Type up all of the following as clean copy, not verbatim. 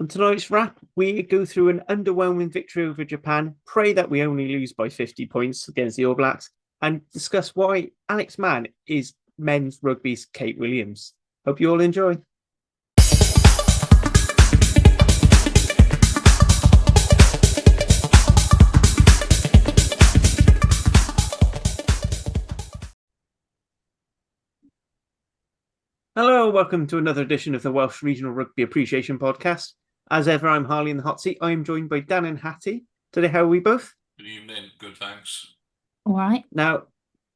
On tonight's wrap, we go through an underwhelming victory over Japan, pray that we only lose by 50 points against the All Blacks, and discuss why Alex Mann is men's rugby's Kate Williams. Hope you all enjoy. Hello, welcome to another edition of the Welsh Regional Rugby Appreciation Podcast. As ever, I'm Harley in the hot seat. I am joined by Dan and Hattie. Today, how are we both? Good evening. Good, thanks. All right. Now,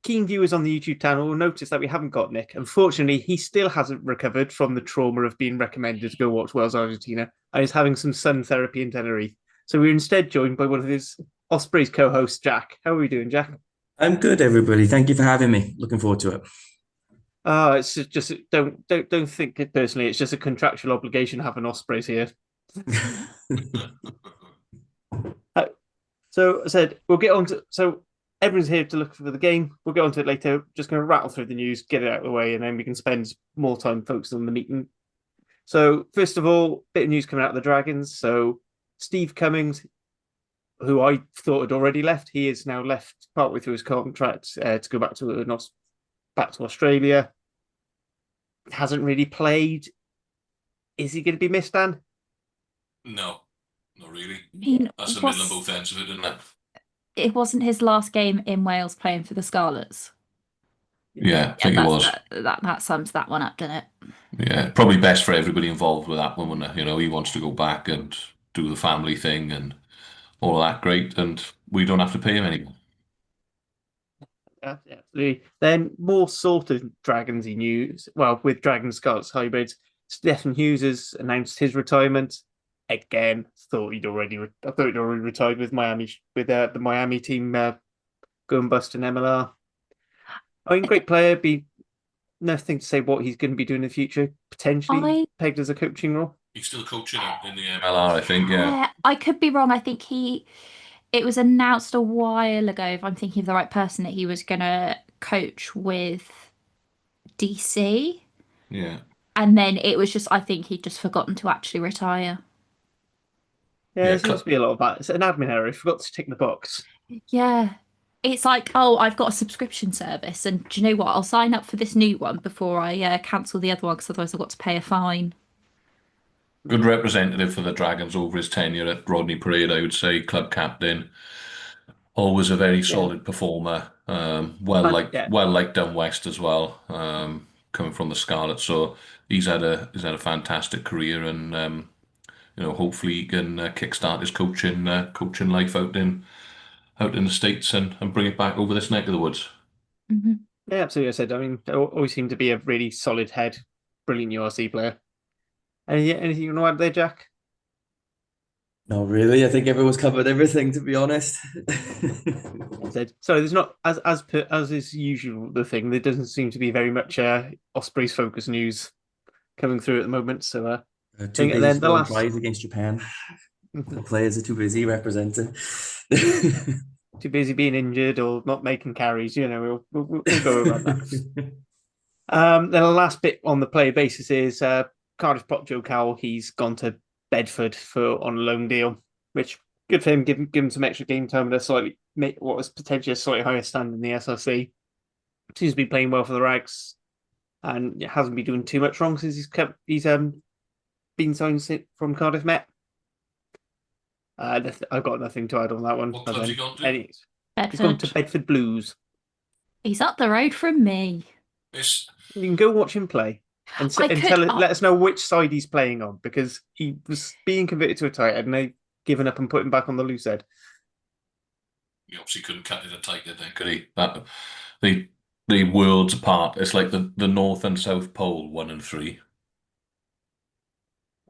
keen viewers on the YouTube channel will notice that we haven't got Nick. Unfortunately, he still hasn't recovered from the trauma of being recommended to go watch Wales Argentina and is having some sun therapy in Tenerife. So we're instead joined by one of his Ospreys co-hosts, Jack. How are we doing, Jack? I'm good, everybody. Thank you for having me. Looking forward to it. It's just don't think it personally. It's just a contractual obligation to have an Ospreys here. So I said we'll get on to. So everyone's here to look for the game. We'll get on to it later. Just going to rattle through the news, get it out of the way, and then we can spend more time focused on the meeting. So first of all, bit of news coming out of the Dragons. So Steve Cummings, who I thought had already left, he is now left partway through his contract to go back to Australia. Hasn't really played. Is he going to be missed, Dan? No, not really. I mean, That's the middle of both ends of it, isn't it? it wasn't his last game in Wales playing for the Scarlets. Yeah, I think it was. That sums that one up, doesn't it? Yeah, probably best for everybody involved with that one, wouldn't it? You know, he wants to go back and do the family thing and all that great, and we don't have to pay him anymore. Yeah, absolutely. Then more sort of Dragonsy news. Well, with Dragon Scarlets hybrids, Stephen Hughes has announced his retirement. Again, I thought he'd already retired with Miami, with the Miami team going bust in MLR. I mean, great player. Be nothing to say what he's going to be doing in the future. Potentially pegged as a coaching role. He's still coaching in the MLR, I think. Yeah, I could be wrong. I think it was announced a while ago, if I'm thinking of the right person, that he was going to coach with DC. Yeah. And then it was just, I think he'd just forgotten to actually retire. Yeah, there seems to be a lot of that. It's an admin error. He forgot to tick the box. Yeah. It's like, oh, I've got a subscription service, and do you know what? I'll sign up for this new one before I cancel the other one, because otherwise I've got to pay a fine. Good representative for the Dragons over his tenure at Rodney Parade, I would say. Club captain. Always a very solid performer. Well liked down west as well. Coming from the Scarlet, so he's had a fantastic career, and you know, hopefully he can kickstart his coaching life out in the States and bring it back over this neck of the woods. Mm-hmm. Yeah, absolutely. I said, I mean, always seemed to be a really solid head, brilliant URC player. Anything you want to add there, Jack? No, really. I think everyone's covered everything, to be honest. So there's not, as is usual, the thing, there doesn't seem to be very much Ospreys focus news coming through at the moment. So too busy scoring tries against Japan. The players are too busy representing. Too busy being injured or not making carries. You know, we'll go around that. Then the last bit on the player basis is Cardiff prop Joe Cowell. He's gone to Bedford on a loan deal, which good for him. Give him some extra game time at what was potentially a slightly higher standard in the SRC. Seems to be playing well for the Rags, and hasn't been doing too much wrong since he's been signed from Cardiff Met. I've got nothing to add on that one. What club's he gone to? He's gone to Bedford Blues. He's up the road from me. You can go watch him play and let us know which side he's playing on, because he was being converted to a tight end and they've given up and put him back on the loose head. He obviously couldn't cut it a tight end, then, could he? The worlds apart. It's like the North and South Pole, 1 and 3.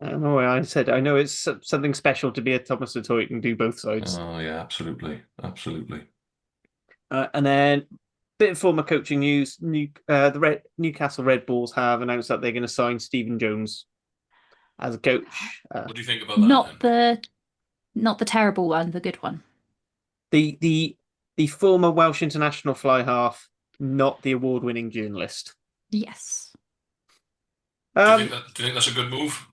I know it's something special to be a Thomas Latoit and do both sides. Oh yeah, absolutely. And then bit of former coaching news. The Newcastle Red Bulls have announced that they're going to sign Stephen Jones as a coach. What do you think about that? Not the terrible one, the good one. The former Welsh international fly half, not the award-winning journalist. Yes. Do you think that's a good move?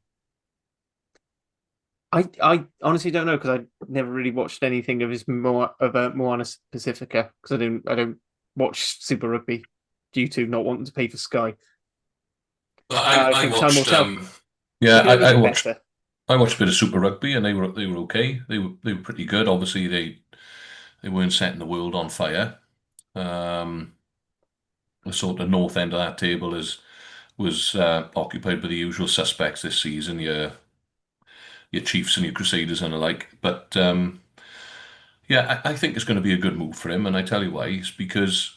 I honestly don't know because I never really watched anything of his Moana Pacifica because I don't watch Super Rugby due to not wanting to pay for Sky. I I think time will watched. tell. Yeah, It could only I get watched. better. I watched a bit of Super Rugby, and they were okay. They were pretty good. Obviously, they weren't setting the world on fire. Um, the sort of north end of that table was occupied by the usual suspects this season. Your Chiefs and your Crusaders and the like. But yeah, I think it's going to be a good move for him, and I tell you why. It's because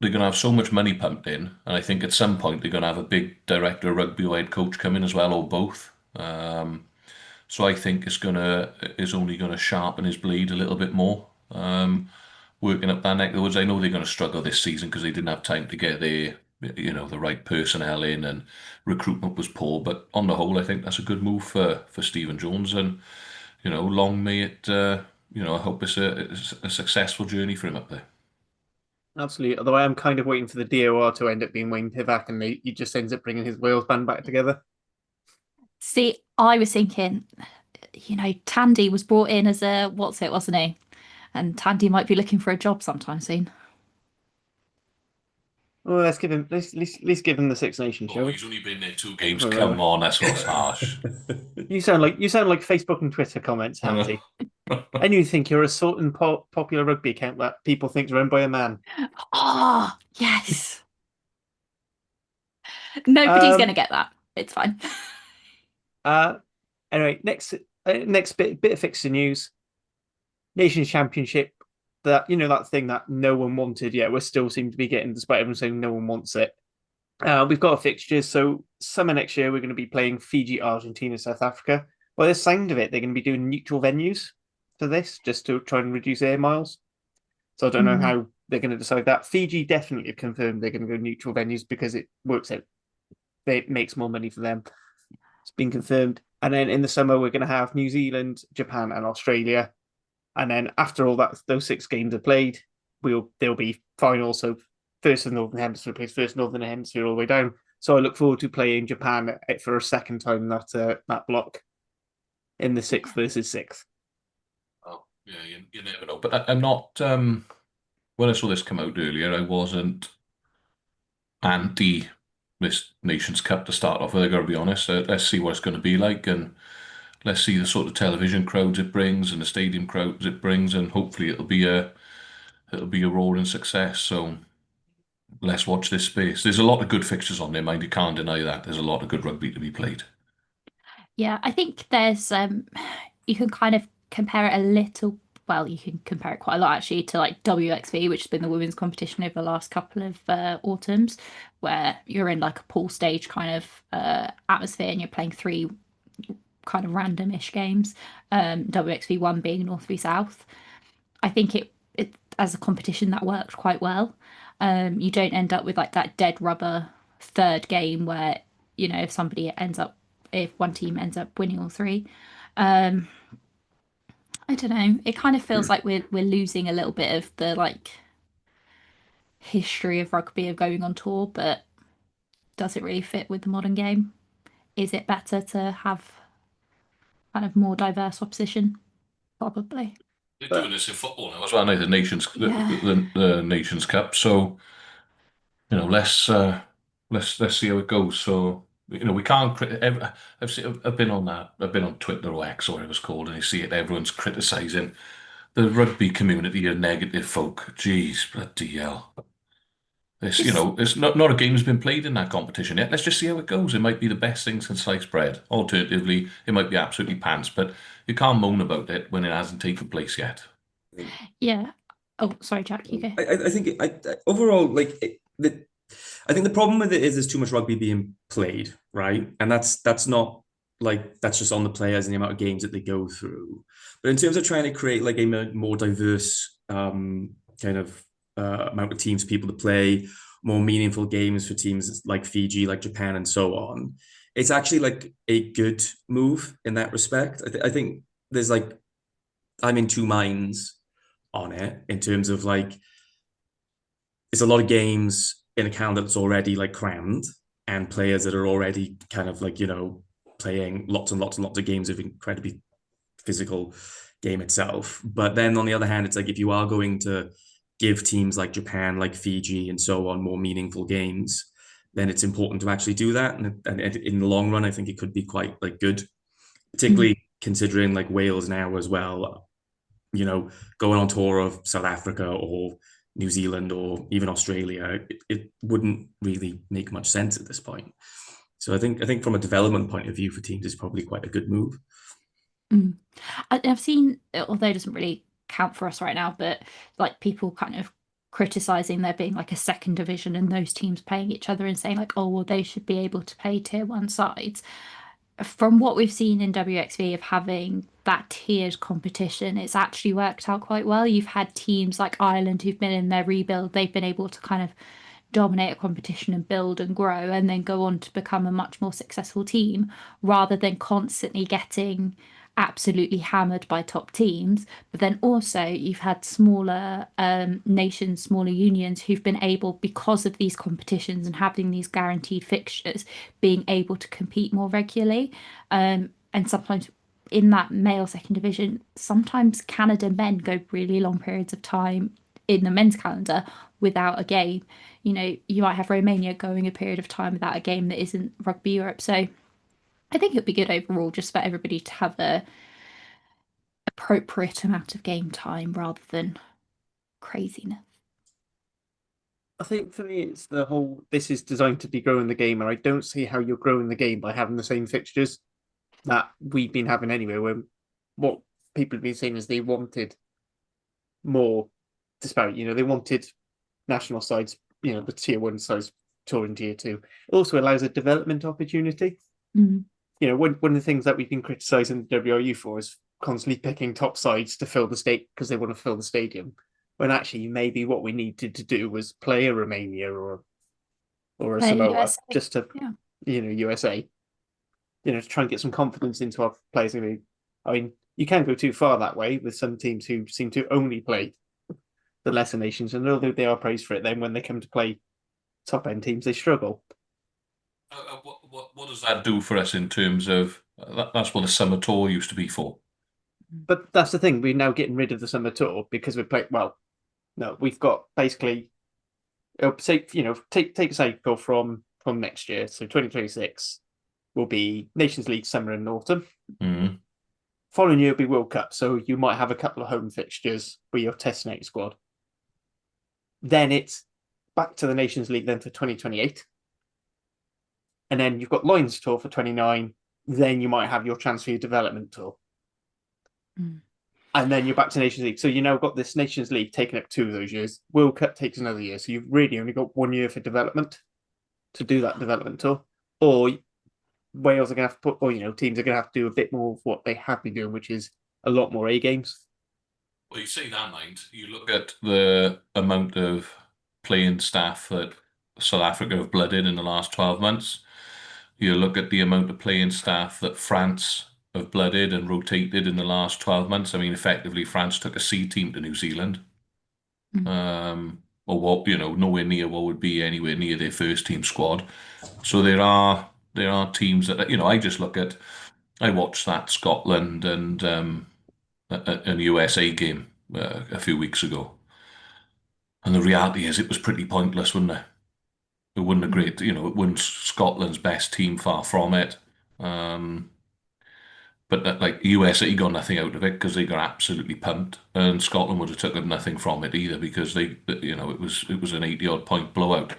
they're going to have so much money pumped in, and I think at some point they're going to have a big director of rugby or head coach come in as well, or both. So I think is only going to sharpen his blade a little bit more. Working up that neck of the woods. I know they're going to struggle this season because they didn't have time to get the right personnel in, and recruitment was poor. But on the whole, I think that's a good move for Stephen Jones, and long may it. I hope it's a successful journey for him up there. Absolutely. Although I am kind of waiting for the DOR to end up being Wayne Pivac and he just ends up bringing his Wales band back together. See, I was thinking, Tandy was brought in as a what's it, wasn't he? And Tandy might be looking for a job sometime soon. Well, let's give him the Six Nations, shall we? He's only been there 2 games. Come on, that's what's harsh. You sound like Facebook and Twitter comments, Hanty. And you think you're a certain popular rugby account that people think is run by a man. Oh, yes. Nobody's going to get that. It's fine. Anyway, next bit of fixture news. Nations Championship. That thing that no one wanted. Yeah, we still seem to be getting, despite everyone saying no one wants it. We've got a fixtures. So summer next year, we're going to be playing Fiji, Argentina, South Africa. By the sound of it, they're going to be doing neutral venues for this, just to try and reduce air miles. So I don't know how they're going to decide that. Fiji definitely confirmed they're going to go neutral venues because it works out. It makes more money for them. It's been confirmed. And then in the summer, we're going to have New Zealand, Japan, and Australia. And then after all that, those 6 games are played, there'll be finals. So first of the Northern Hemisphere plays first Northern Hemisphere all the way down. So I look forward to playing Japan for a second time that block in the 6th versus 6th. Oh, yeah, you never know. But I'm not. When I saw this come out earlier, I wasn't anti this Nations Cup to start off with. I got to be honest. Let's see what it's going to be like, and let's see the sort of television crowds it brings and the stadium crowds it brings, and hopefully it'll be a roaring success. So let's watch this space. There's a lot of good fixtures on there, mind. You can't deny that. There's a lot of good rugby to be played. Yeah, I think there's you can kind of compare it a little. Well, you can compare it quite a lot actually to like WXV, which has been the women's competition over the last couple of autumns, where you're in like a pool stage kind of atmosphere and you're playing 3 kind of randomish games. WXV 1 being North v South. I think it as a competition that worked quite well. You don't end up with like that dead rubber third game where if one team ends up winning all 3. I don't know. It kind of feels like we're losing a little bit of the like history of rugby of going on tour, but does it really fit with the modern game? Is it better to have kind of more diverse opposition? Probably. They're doing this in football now as well, the Nations Yeah. the Nations Cup. So let's see how it goes. So we can't. I've been on that. I've been on Twitter or X or whatever it's called, and you see it. Everyone's criticising the rugby community are negative folk. Jeez, bloody hell. It's not a game that's been played in that competition yet. Let's just see how it goes. It might be the best thing since sliced bread. Alternatively, it might be absolutely pants, but you can't moan about it when it hasn't taken place yet. Yeah. Oh, sorry, Jack, you go. I think overall, I think the problem with it is there's too much rugby being played, right? And that's not that's just on the players and the amount of games that they go through. But in terms of trying to create like a more diverse kind of amount of teams, people to play, more meaningful games for teams like Fiji, like Japan, and so on, it's actually like a good move in that respect. I think there's I'm in 2 minds on it in terms of it's a lot of games in a calendar that's already crammed and players that are already kind of playing lots and lots and lots of games of incredibly physical game itself. But then on the other hand, it's like if you are going to give teams like Japan, like Fiji, and so on more meaningful games, then it's important to actually do that. And in the long run, I think it could be quite like good, particularly considering like Wales now as well, you know, going on tour of South Africa or New Zealand or even Australia, it wouldn't really make much sense at this point. So I think from a development point of view for teams, it's probably quite a good move. I've seen, although it doesn't really count for us right now, but like people kind of criticizing there being like a second division and those teams playing each other and saying like, oh, well, they should be able to play tier one sides. From what we've seen in WXV of having that tiered competition, it's actually worked out quite well. You've had teams like Ireland who've been in their rebuild, they've been able to kind of dominate a competition and build and grow and then go on to become a much more successful team rather than constantly getting absolutely hammered by top teams. But then also you've had smaller nations, smaller unions who've been able, because of these competitions and having these guaranteed fixtures, being able to compete more regularly. And sometimes in that male second division, sometimes Canada men go really long periods of time in the men's calendar without a game. You know, you might have Romania going a period of time without a game that isn't Rugby Europe. So I think it'd be good overall just for everybody to have a appropriate amount of game time rather than craziness. I think for me, it's the whole, this is designed to be growing the game, and I don't see how you're growing the game by having the same fixtures that we've been having anyway, where what people have been saying is they wanted more disparity. You know, they wanted national sides, you know, the tier one sides touring tier two. It also allows a development opportunity. You know, one of the things that we've been criticizing the WRU for is constantly picking top sides to fill the state because they want to fill the stadium. When actually maybe what we needed to do was play a Romania or a Samoa USA. Just to, you know, USA, you know, to try and get some confidence into our players. I mean, you can go too far that way with some teams who seem to only play the lesser nations, and although they are praised for it, then when they come to play top end teams, they struggle. What does that do for us in terms of that's what the summer tour used to be for? But that's the thing, we're now getting rid of the summer tour because we play. Well, no, we've got basically, say, you know, take a cycle from next year. So 2026 will be Nations League summer and autumn. Following year will be World Cup, so you might have a couple of home fixtures with your test snake squad. Then it's back to the Nations League then for 2028. And then you've got Lions Tour for 29. Then you might have your transfer development tour. And then you're back to Nations League. So you now got this Nations League taking up 2 of those years. World Cup takes another year. So you've really only got 1 year for development to do that development tour. Or Wales are going to have to put, or, you know, teams are going to have to do a bit more of what they have been doing, which is a lot more A games. Well, you say that, mind. You look at the amount of playing staff that South Africa have blooded in the last 12 months. You look at the amount of playing staff that France have blooded and rotated in the last 12 months. I mean, effectively, France took a C team to New Zealand. Or what, you know, nowhere near what would be anywhere near their first team squad. So there are teams that, you know, I watched that Scotland and an USA game a few weeks ago. And the reality is it was pretty pointless, wasn't it? It wasn't a great, you know, it wasn't Scotland's best team, far from it. But that, like, USA got nothing out of it because they got absolutely pumped, and Scotland would have taken nothing from it either because they, you know, it was an 80-odd point blowout.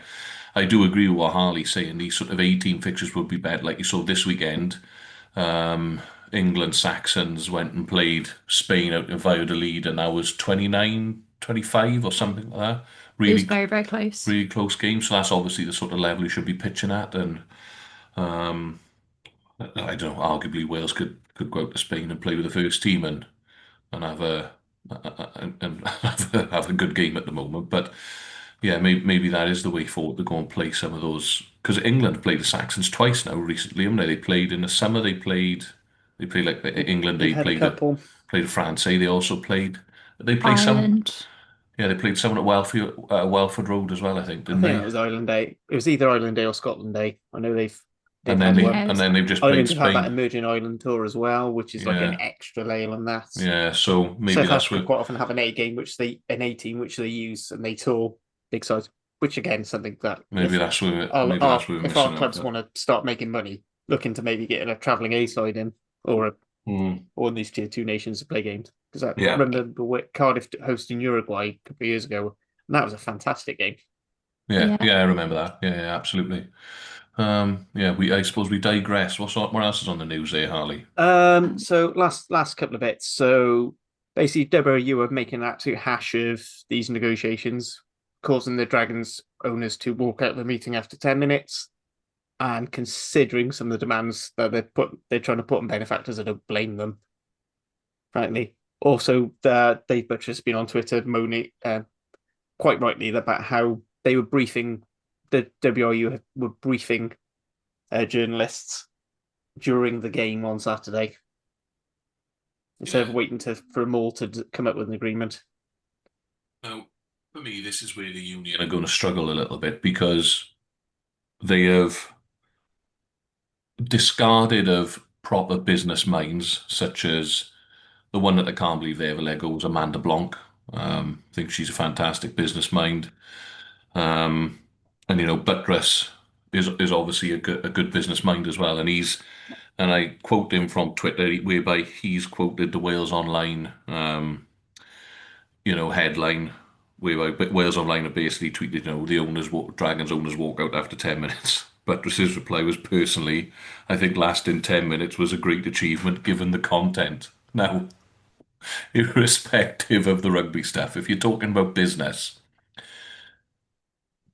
I do agree with what Harley's saying. These sort of 18 fixtures would be better. Like you saw this weekend, England Saxons went and played Spain out in Valladolid, and that was 29-25 or something like that. Really, it was very, very close. Really close game. So that's obviously the sort of level you should be pitching at. And I don't know, arguably Wales could go out to Spain and play with the first team and have have a good game at the moment. But yeah, maybe that is the way forward to go and play some of those, because England played the Saxons twice now recently, haven't they? They played in the summer. They played like England. They played France. They also played. They played Ireland. some. Yeah, they played someone at Welford Road as well, I think, didn't they? It was Ireland Day. It was either Ireland Day or Scotland Day. I know they've and then they've just played Ireland have had that Spain. emerging island tour as well, which is like an extra layer on that. Yeah, so maybe South that's Africa quite often have an A game, an A team which they use, and they tour big sides. Which again, something that maybe that's where we're if our missing clubs out. want to start making money, looking to maybe get a travelling A side in, or these tier 2 nations to play games. Because I remember Cardiff hosting Uruguay a couple of years ago, and that was a fantastic game. Yeah, I remember that. Yeah, absolutely. I suppose we digress. What else is on the news there, Harley? So last couple of bits. So basically, WRRAP are making an absolute hash of these negotiations, causing the Dragons owners to walk out of the meeting after 10 minutes. And considering some of the demands that they're trying to put on benefactors, I don't blame them, frankly. Also, Dave Butcher's has been on Twitter moaning, quite rightly, about how they were briefing, the WRU were briefing journalists during the game on Saturday instead of waiting for them all to come up with an agreement. Now, for me, this is where the union are going to struggle a little bit, because they have discarded of proper business minds, such as the one that I can't believe they ever let go was Amanda Blanc. I think she's a fantastic business mind. And Buttress is obviously a good business mind as well. And I quote him from Twitter, whereby he's quoted the Wales Online headline, whereby Wales Online have basically tweeted, the Dragons owners walk out after 10 minutes. Buttress's reply was, personally, I think lasting 10 minutes was a great achievement given the content. Now, irrespective of the rugby stuff, if you're talking about business,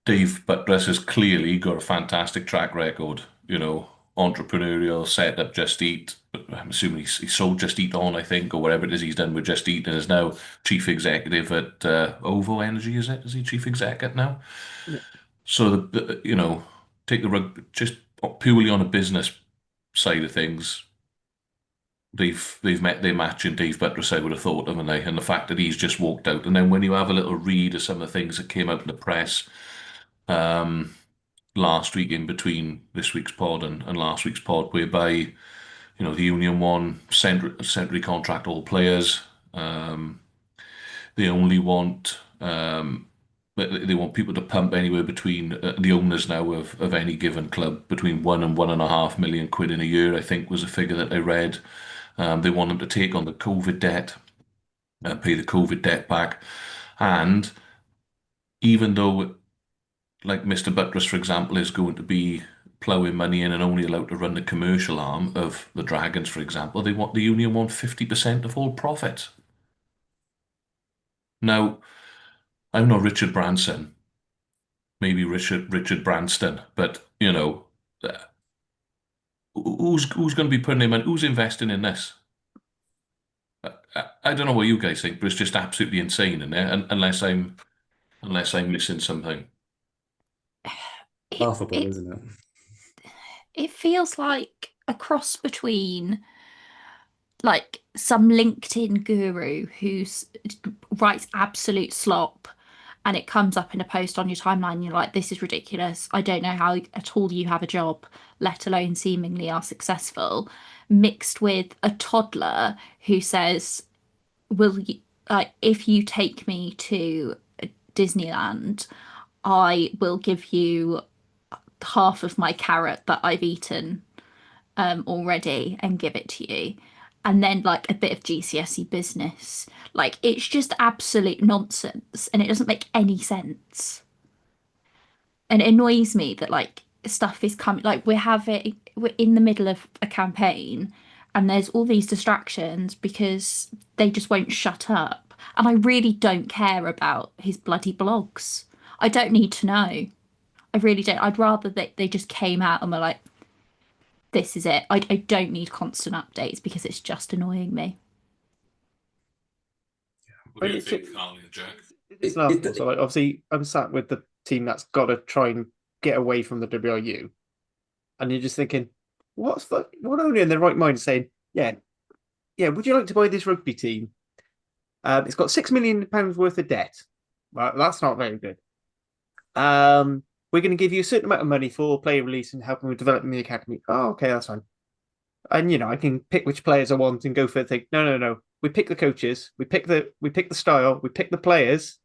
Dave Buttress has clearly got a fantastic track record, entrepreneurial, set up Just Eat. I'm assuming he sold Just Eat on, I think, or whatever it is he's done with Just Eat, and is now chief executive at OVO Energy, is it? Is he chief exec at now? Yeah. So, take the rugby, just purely on a business side of things, they've met their match in Dave Buttress, I would have thought, haven't they? And the fact that he's just walked out. And then when you have a little read of some of the things that came out in the press last week, in between this week's pod and last week's pod, whereby the union won centrally contract all players. They only want they want people to pump anywhere between the owners now of any given club between £1 and £1.5 million in a year, I think was a figure that I read. They want them to take on the COVID debt, pay the COVID debt back, and even though, like Mr. Buttress, for example, is going to be ploughing money in and only allowed to run the commercial arm of the Dragons, for example, the union want 50% of all profit. Now, I'm not Richard Branson, maybe Richard Branston, but who's going to be putting in money? Who's investing in this? I don't know what you guys think, but it's just absolutely insane in there. Unless I'm missing something. Laughable, isn't it? It feels like a cross between like some LinkedIn guru who writes absolute slop, and it comes up in a post on your timeline, and you're like, this is ridiculous. I don't know how at all you have a job, let alone seemingly are successful, mixed with a toddler who says, if you take me to Disneyland, I will give you half of my carrot that I've eaten already and give it to you. And then like a bit of GCSE business. Like it's just absolute nonsense, and it doesn't make any sense. And it annoys me that like stuff is coming, like we're in the middle of a campaign and there's all these distractions because they just won't shut up. And I really don't care about his bloody blogs. I don't need to know. I really don't. I'd rather that they just came out and were like, this is it. I don't need constant updates because it's just annoying me. What do you think, Carly and Jack? It's laughable. So like, obviously, I'm sat with the team that's got to try and get away from the WRU, and you're just thinking, what only in their right mind saying, yeah, would you like to buy this rugby team? It's got £6 million worth of debt. Well, that's not very good. we're going to give you a certain amount of money for player release and helping with developing the academy. Oh, okay, that's fine. And I can pick which players I want and go for the thing. No. We pick the coaches, we pick the style, we pick the players.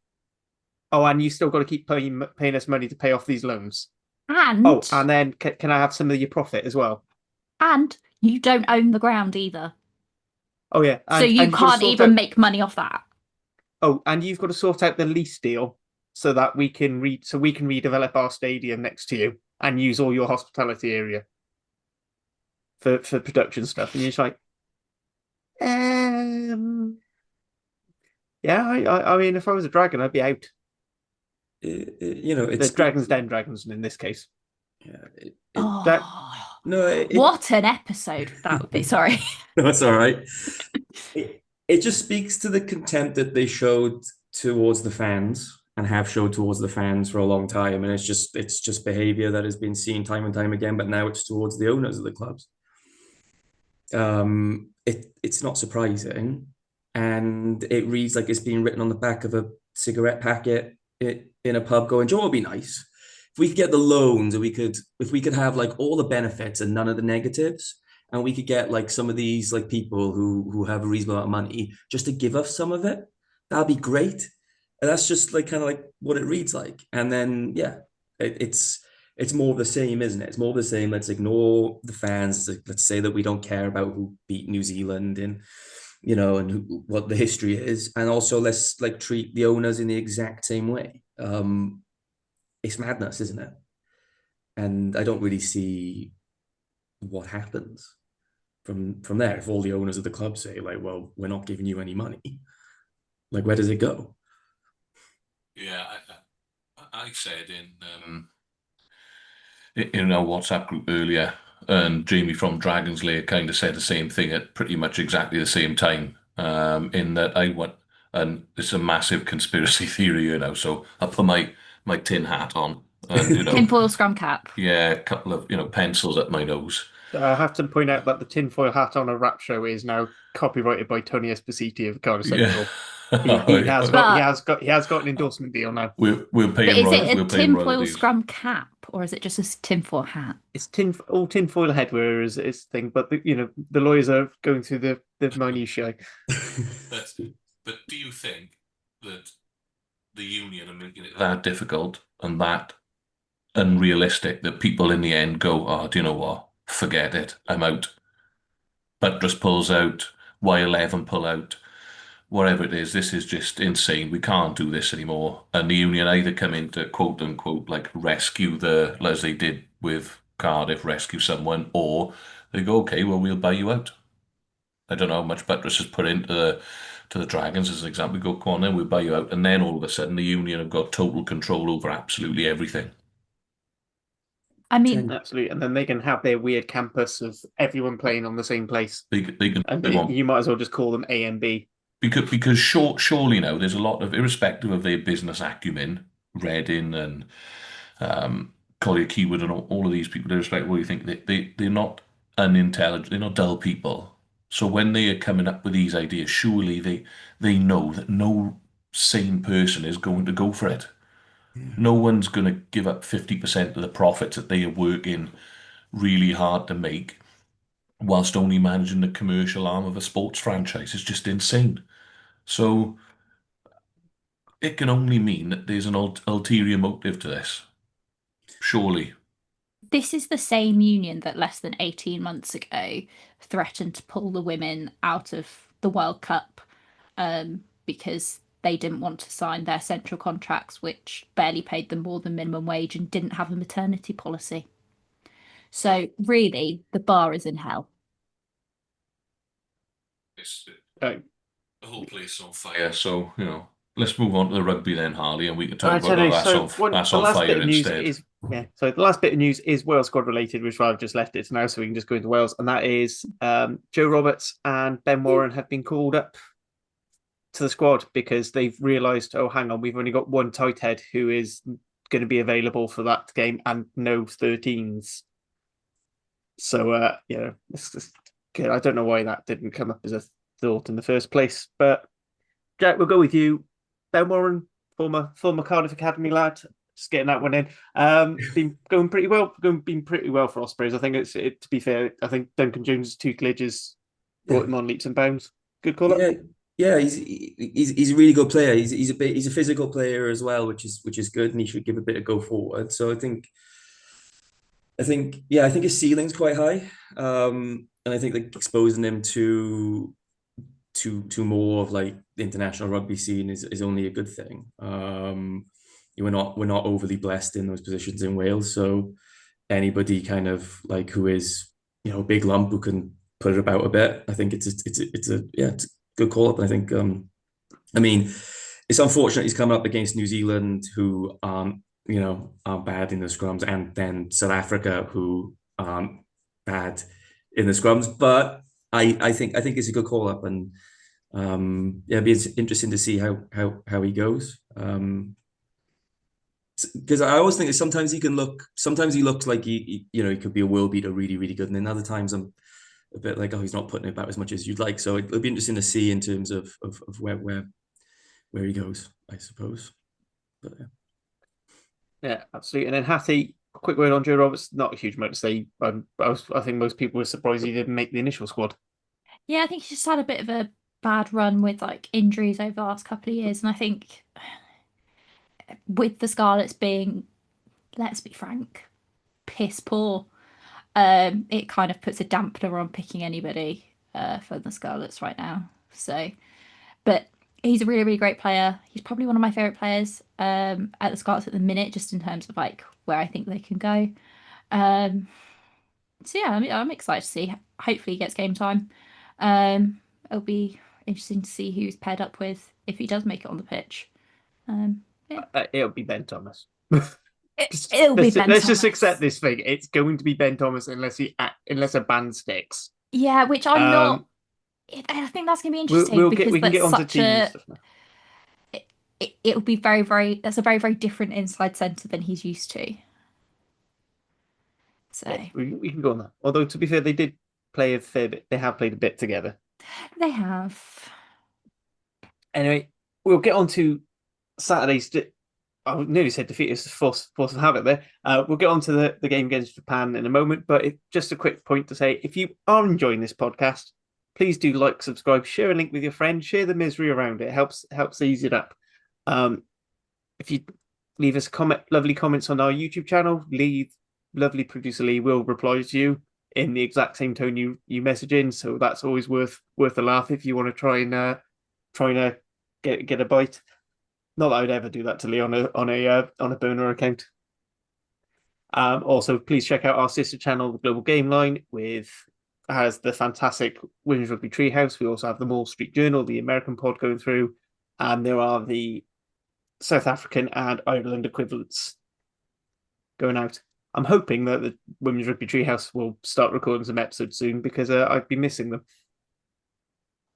Oh, and you still got to keep paying us money to pay off these loans. And then can I have some of your profit as well? And you don't own the ground either. Oh yeah, so you can't even make money off that. Oh, and you've got to sort out the lease deal so that we can redevelop our stadium next to you and use all your hospitality area for production stuff. And you're just like, yeah, I mean, if I was a dragon, I'd be out. It's the Dragon's Den dragons in this case. Yeah. What an episode that would be. Sorry. No, it's all right. It just speaks to the contempt that they showed towards the fans and have showed towards the fans for a long time. And it's just behavior that has been seen time and time again, but now it's towards the owners of the clubs. It's not surprising. And it reads like it's being written on the back of a cigarette packet in a pub going, Joe, it'd be nice if we could get the loans, and if we could have like all the benefits and none of the negatives, and we could get like some of these like people who have a reasonable amount of money just to give us some of it, that'd be great. And that's just like kind of like what it reads like. And then it's more of the same, isn't it? It's more of the same. Let's ignore the fans. Let's say that we don't care about who beat New Zealand and what the history is, and also let's like treat the owners in the exact same way. It's madness, isn't it? And I don't really see what happens from there if all the owners of the club say like, well, we're not giving you any money. Like, where does it go? Yeah, I said in our WhatsApp group earlier, and Jamie from Dragon's Lair kind of said the same thing at pretty much exactly the same time. In that I went, and it's a massive conspiracy theory, so I put my tin hat on and tinfoil scrum cap. Yeah, a couple of pencils at my nose. I have to point out that the tinfoil hat on a rap show is now copyrighted by Tony Esposito of Cardiff Central. He has got an endorsement deal now. We'll pay him. Is it a tinfoil scrum cap or is it just a tinfoil hat? It's all tinfoil headwear is the thing, but the lawyers are going through the minutiae. But do you think that the union are making it that difficult and that unrealistic that people in the end go, oh, do you know what? Forget it. I'm out. Buttress pulls out, Y11 pull out, whatever it is. This is just insane. We can't do this anymore. And the union either come in to quote unquote like rescue as they did with Cardiff, rescue someone, or they go, okay, well, we'll buy you out. I don't know how much Buttress has put into the Dragons as an example. We go, come on then, we'll buy you out. And then all of a sudden the union have got total control over absolutely everything. I mean, absolutely, and then they can have their weird campus of everyone playing on the same place. They can. You might as well just call them A and B. Because surely now there's a lot of, irrespective of their business acumen, Reading and Collier Keywood and all of these people, irrespective of what you think, they're not unintelligent, they're not dull people. So when they are coming up with these ideas, surely they know that no sane person is going to go for it. No one's going to give up 50% of the profits that they are working really hard to make whilst only managing the commercial arm of a sports franchise. It's just insane. So it can only mean that there's an ulterior motive to this. Surely. This is the same union that less than 18 months ago threatened to pull the women out of the World Cup because they didn't want to sign their central contracts, which barely paid them more than minimum wage and didn't have a maternity policy. So really, the bar is in hell. The whole place on fire. So, let's move on to the rugby then, Harley, and we can talk about that's on fire instead. So the last bit of news is Wales squad related, which I've just left it now, so we can just go into Wales. And that is Joe Roberts and Ben Warren have been called up to the squad because they've realised, oh, hang on, we've only got one tight head who is going to be available for that game and no 13s. So, it's just good. I don't know why that didn't come up as a thought in the first place. But Jack, we'll go with you. Ben Warren, former Cardiff Academy lad. just getting that one in. Been going pretty well. Been pretty well for Ospreys. I think to be fair, I think Duncan Jones' tutelage has brought him on leaps and bounds. Good call up. Yeah, he's a really good player. He's a physical player as well, which is good, and he should give a bit of go forward. So I think his ceiling's quite high, and I think like exposing him to more of like the international rugby scene is only a good thing. We're not overly blessed in those positions in Wales, so anybody kind of like who is a big lump who can put it about a bit, I think it's a good call up. And I think I mean, it's unfortunate he's coming up against New Zealand, who are bad in the scrums, and then South Africa, who aren't bad in the scrums. But I think it's a good call up, and it'd be interesting to see how he goes. Because I always think that sometimes he looks like he could be a world beater, really, really good, and then other times I'm a bit like, oh, he's not putting it about as much as you'd like. So it'll be interesting to see in terms of where he goes, I suppose. But yeah, absolutely. And then Hattie, a quick word on Joe Roberts. Not a huge amount to say. I think most people were surprised he didn't make the initial squad. Yeah, I think he's just had a bit of a bad run with like injuries over the last couple of years, and I think with the Scarlets being, let's be frank, piss poor, it kind of puts a dampener on picking anybody for the Scarlets right now. So, but he's a really, really great player. He's probably one of my favourite players at the Scarlets at the minute, just in terms of like where I think they can go. So yeah, I'm excited to see. Hopefully he gets game time. It'll be interesting to see who's paired up with if he does make it on the pitch. It'll be Ben Thomas. It'll be Ben Let's Thomas. just accept this thing. It's going to be Ben Thomas unless a ban sticks. Yeah, which I'm not. I think that's going to be interesting we can get onto team and stuff now. It'll be very, very. That's a very, very different inside centre than he's used to. So yeah, we can go on that. Although to be fair, they did play a fair bit. They have played a bit together. They have. Anyway, we'll get on to Saturday's. I nearly said defeat is force of habit there. We'll get on to the game against Japan in a moment, but just a quick point to say, if you are enjoying this podcast, please do like, subscribe, share a link with your friends, share the misery around it. It helps ease it up. If you leave us lovely comments on our YouTube channel, lovely producer Lee will reply to you in the exact same tone you message in. So that's always worth a laugh if you want to try and get a bite. Not that I'd ever do that to Lee on a burner account. Also, please check out our sister channel, the Global Game Line, has the fantastic Women's Rugby Treehouse. We also have the Mall Street Journal, the American pod going through, and there are the South African and Ireland equivalents going out. I'm hoping that the Women's Rugby Treehouse will start recording some episodes soon because I've been missing them.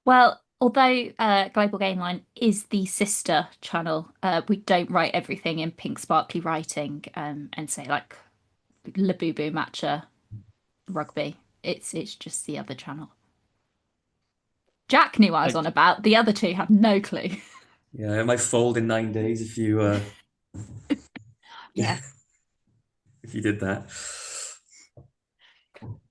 Well, although Global Game Line is the sister channel, we don't write everything in pink sparkly writing and say like Labubu Matcha Rugby. It's just the other channel. Jack knew what I was on about. The other two have no clue. Yeah, it might fold in 9 days if you yeah. If you did that.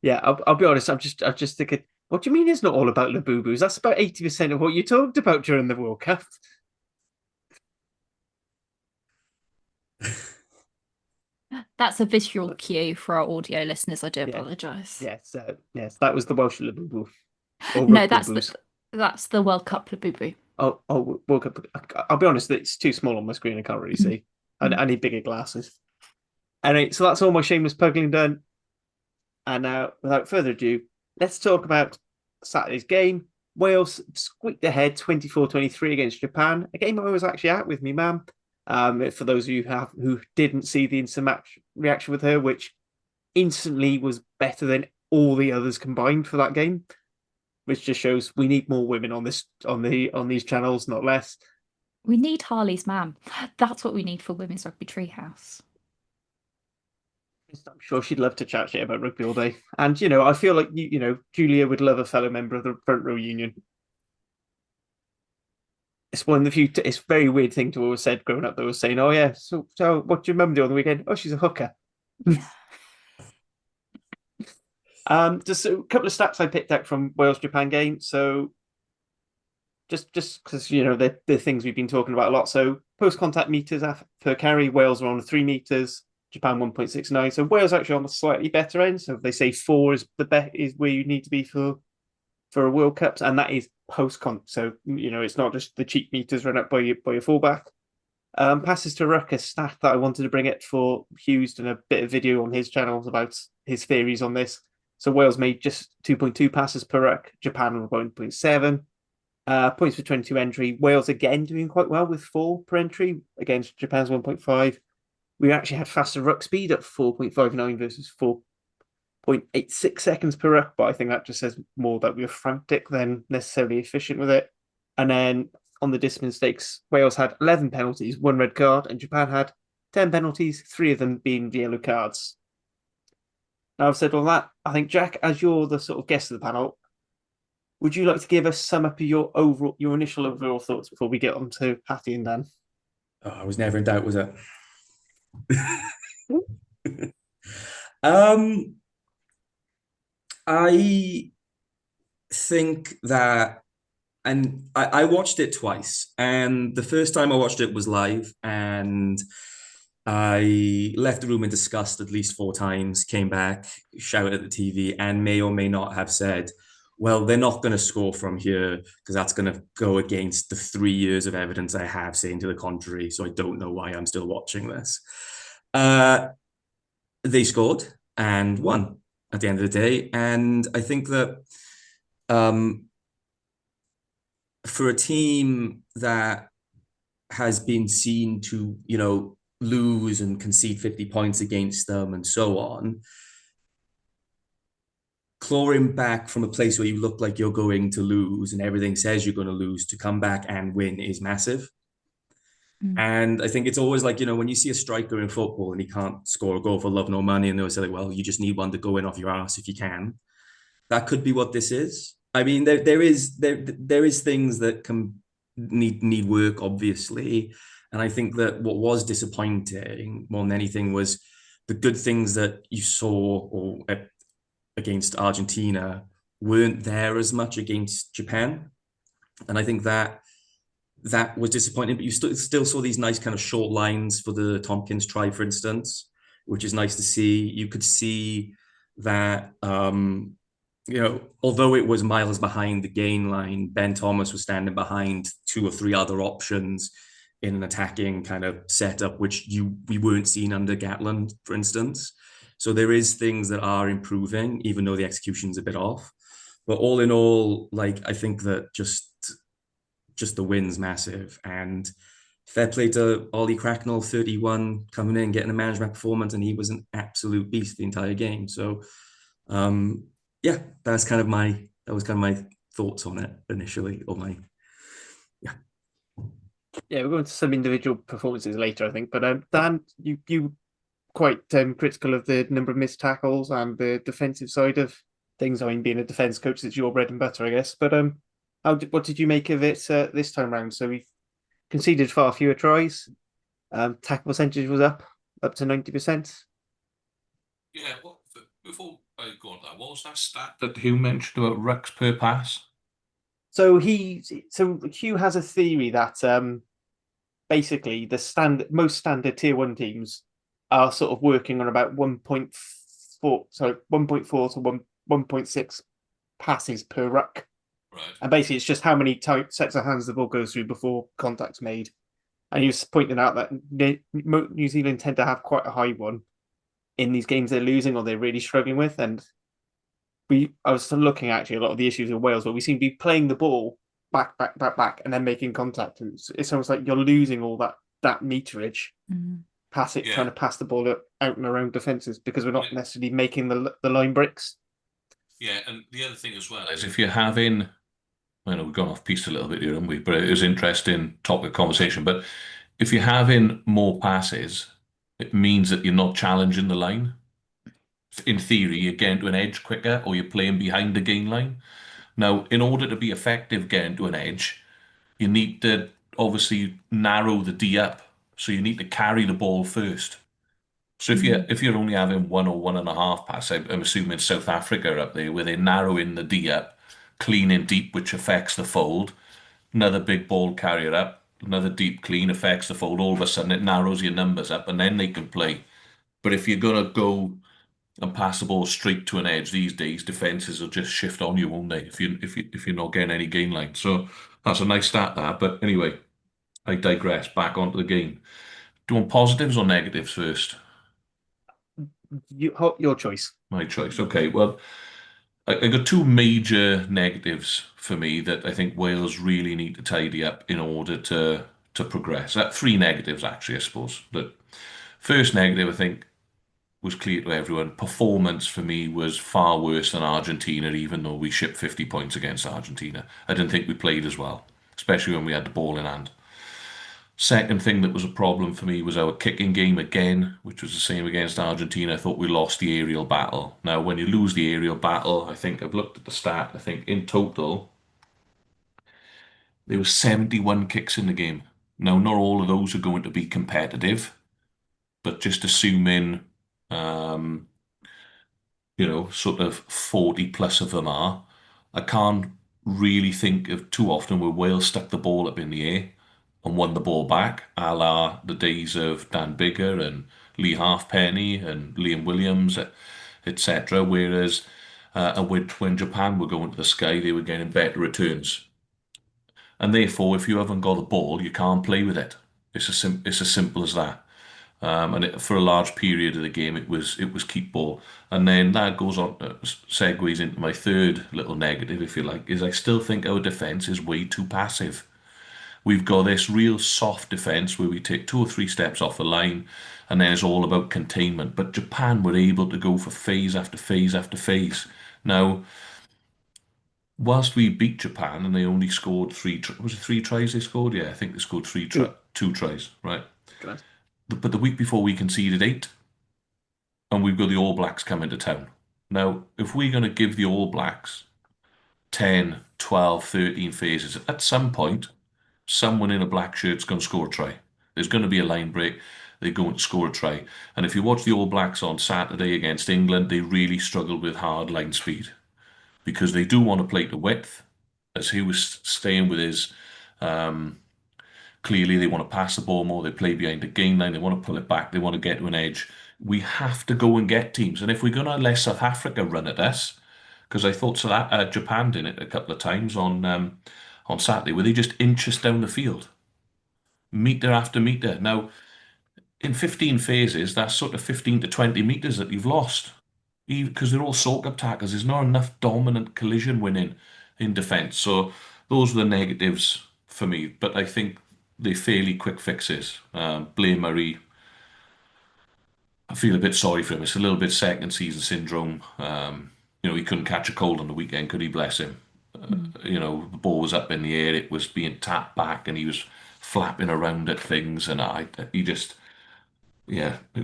Yeah, I'll be honest. I'm just thinking, what do you mean it's not all about Labubus? That's about 80% of what you talked about during the World Cup. That's a visual cue for our audio listeners. I do apologise. Yes, that was the Welsh Labubu. No, that's the World Cup Labubu. Oh, World Cup. I'll be honest, it's too small on my screen. I can't really see. I need bigger glasses. Anyway, so that's all my shameless puggling done. And now, without further ado, let's talk about Saturday's game. Wales squeaked ahead 24-23 against Japan, a game I was actually at with me mum. For those of you who didn't see the instant match reaction with her, which instantly was better than all the others combined for that game, which just shows we need more women on these channels, not less. We need Harley's mum. That's what we need for Women's Rugby Treehouse. I'm sure she'd love to chat shit about rugby all day. And, I feel like, Julia would love a fellow member of the front row union. it's one of the few. It's a very weird thing to always said growing up. They were saying, "Oh yeah, so what do your mum do on the weekend? Oh, she's a hooker." Just a couple of stats I picked out from Wales Japan game. So just because they're things we've been talking about a lot. So post contact meters per carry, Wales are on 3 meters, Japan 1.69. So Wales actually on the slightly better end. So they say 4 is the bet is where you need to be for a World Cup, and that is post con. So it's not just the cheap meters run up by your fullback. Passes to ruck, a stat that I wanted to bring it for Hughes, done a bit of video on his channels about his theories on this. So Wales made just 2.2 passes per ruck, Japan 1.7. Points for 22 entry. Wales again doing quite well with 4 per entry against Japan's 1.5. We actually had faster ruck speed at 4.59 versus 4.86 seconds per ruck, but I think that just says more that we were frantic than necessarily efficient with it. And then on the discipline stakes, Wales had 11 penalties, 1 red card, and Japan had 10 penalties, 3 of them being yellow cards. Now I've said all that. I think, Jack, as you're the sort of guest of the panel, would you like to give us sum up of your initial overall thoughts before we get on to Patty and Dan? Oh, I was never in doubt, was it? I think that, and I watched it twice, and the first time I watched it was live, and I left the room in disgust at least 4 times, came back, shouted at the TV, and may or may not have said, well, they're not going to score from here because that's going to go against the 3 years of evidence I have saying to the contrary. So I don't know why I'm still watching this. They scored and won at the end of the day. And I think that for a team that has been seen to, lose and concede 50 points against them and so on, clawing back from a place where you look like you're going to lose and everything says you're going to lose to come back and win is massive. And I think it's always like, when you see a striker in football and he can't score a goal for love nor money, and they'll say, like, well, you just need one to go in off your ass if you can. That could be what this is. I mean, there is things that can need work, obviously. And I think that what was disappointing more than anything was the good things that you saw against Argentina weren't there as much against Japan. And I think that was disappointing, but you still saw these nice kind of short lines for the Tompkins try, for instance, which is nice to see. You could see that, although it was miles behind the gain line, Ben Thomas was standing behind 2 or 3 other options in an attacking kind of setup, which we weren't seeing under Gatland, for instance. So there is things that are improving, even though the execution's a bit off. But all in all, like, I think that just the win's massive. And fair play to Ollie Cracknell, 31, coming in, getting a management performance, and he was an absolute beast the entire game. So, yeah, that was kind of my thoughts on it initially, Yeah, we'll go into some individual performances later, I think. But Dan, you quite critical of the number of missed tackles and the defensive side of things. I mean, being a defense coach, it's your bread and butter, I guess. But what did you make of it this time round? So we've conceded far fewer tries. Tackle percentage was up to 90%. Yeah, well, before I go on that, what was that stat that Hugh mentioned about rucks per pass? So Hugh has a theory that basically the most standard tier 1 teams are sort of working on about 1.4 to 1.6 passes per ruck. Right. And basically, it's just how many sets of hands the ball goes through before contact's made. And he was pointing out that New Zealand tend to have quite a high one in these games they're losing or they're really struggling with. And I was looking actually a lot of the issues in Wales, but we seem to be playing the ball back, and then making contact. And it's almost like you're losing all that meterage. Trying to pass the ball out and around defenses because we're not necessarily making the line bricks. Yeah, and the other thing as well is if you're having, I know we've gone off piece a little bit here, haven't we? But it was interesting topic of conversation. But if you're having more passes, it means that you're not challenging the line. In theory, you're getting to an edge quicker or you're playing behind the gain line. Now, in order to be effective getting to an edge, you need to obviously narrow the D up, so you need to carry the ball first. So if you're only having 1 or 1.5 pass, I'm assuming South Africa are up there where they're narrowing the D up, cleaning deep, which affects the fold. Another big ball carrier up, another deep clean affects the fold. All of a sudden, it narrows your numbers up, and then they can play. But if you're gonna go and pass the ball straight to an edge these days, defenses will just shift on you, won't they? If you're not getting any gain line. So that's a nice stat there. But anyway, I digress. Back onto the game. Do you want positives or negatives first? Your choice. My choice. Okay. Well, I got two major negatives for me that I think Wales really need to tidy up in order to progress. Three negatives actually, I suppose. The first negative, I think, was clear to everyone. Performance for me was far worse than Argentina, even though we shipped 50 points against Argentina. I didn't think we played as well, especially when we had the ball in hand. Second thing that was a problem for me was our kicking game again, which was the same against Argentina. I thought we lost the aerial battle. Now, when you lose the aerial battle, I think I've looked at the stat. I think in total, there were 71 kicks in the game. Now, not all of those are going to be competitive, but just assuming um, sort of 40 plus of them are. I can't really think of too often where Wales stuck the ball up in the air and won the ball back, a la the days of Dan Biggar and Lee Halfpenny and Liam Williams, etc. Whereas when Japan were going to the sky, they were getting better returns. And therefore, if you haven't got the ball, you can't play with it. It's as simple as that. For a large period of the game, it was keep ball, and then that goes on segues into my third little negative, if you like, is I still think our defense is way too passive. We've got this real soft defense where we take 2 or 3 steps off the line, and then it's all about containment. But Japan were able to go for phase after phase after phase. Now, whilst we beat Japan and they only scored was it 3 tries they scored? Yeah, I think they scored 2 tries, right? Correct. But the week before we conceded 8, and we've got the All Blacks coming to town. Now, if we're going to give the All Blacks 10, 12, 13 phases, at some point, someone in a black shirt's going to score a try. There's going to be a line break. They're going to score a try. And if you watch the All Blacks on Saturday against England, they really struggled with hard line speed because they do want to play to width, as he was staying with his. Clearly, they want to pass the ball more. They play behind the gain line. They want to pull it back. They want to get to an edge. We have to go and get teams. And if we're going to let South Africa run at us, because I thought Japan did it a couple of times on Saturday, where they just inch us down the field, meter after meter. Now, in 15 phases, that's sort of 15 to 20 meters that you've lost, because they're all soak-up tackles. There's not enough dominant collision winning in defence. So those are the negatives for me. But I think they're fairly quick fixes. Blair Murray, I feel a bit sorry for him. It's a little bit second season syndrome. He couldn't catch a cold on the weekend, could he? Bless him. The ball was up in the air, it was being tapped back, and he was flapping around at things, and it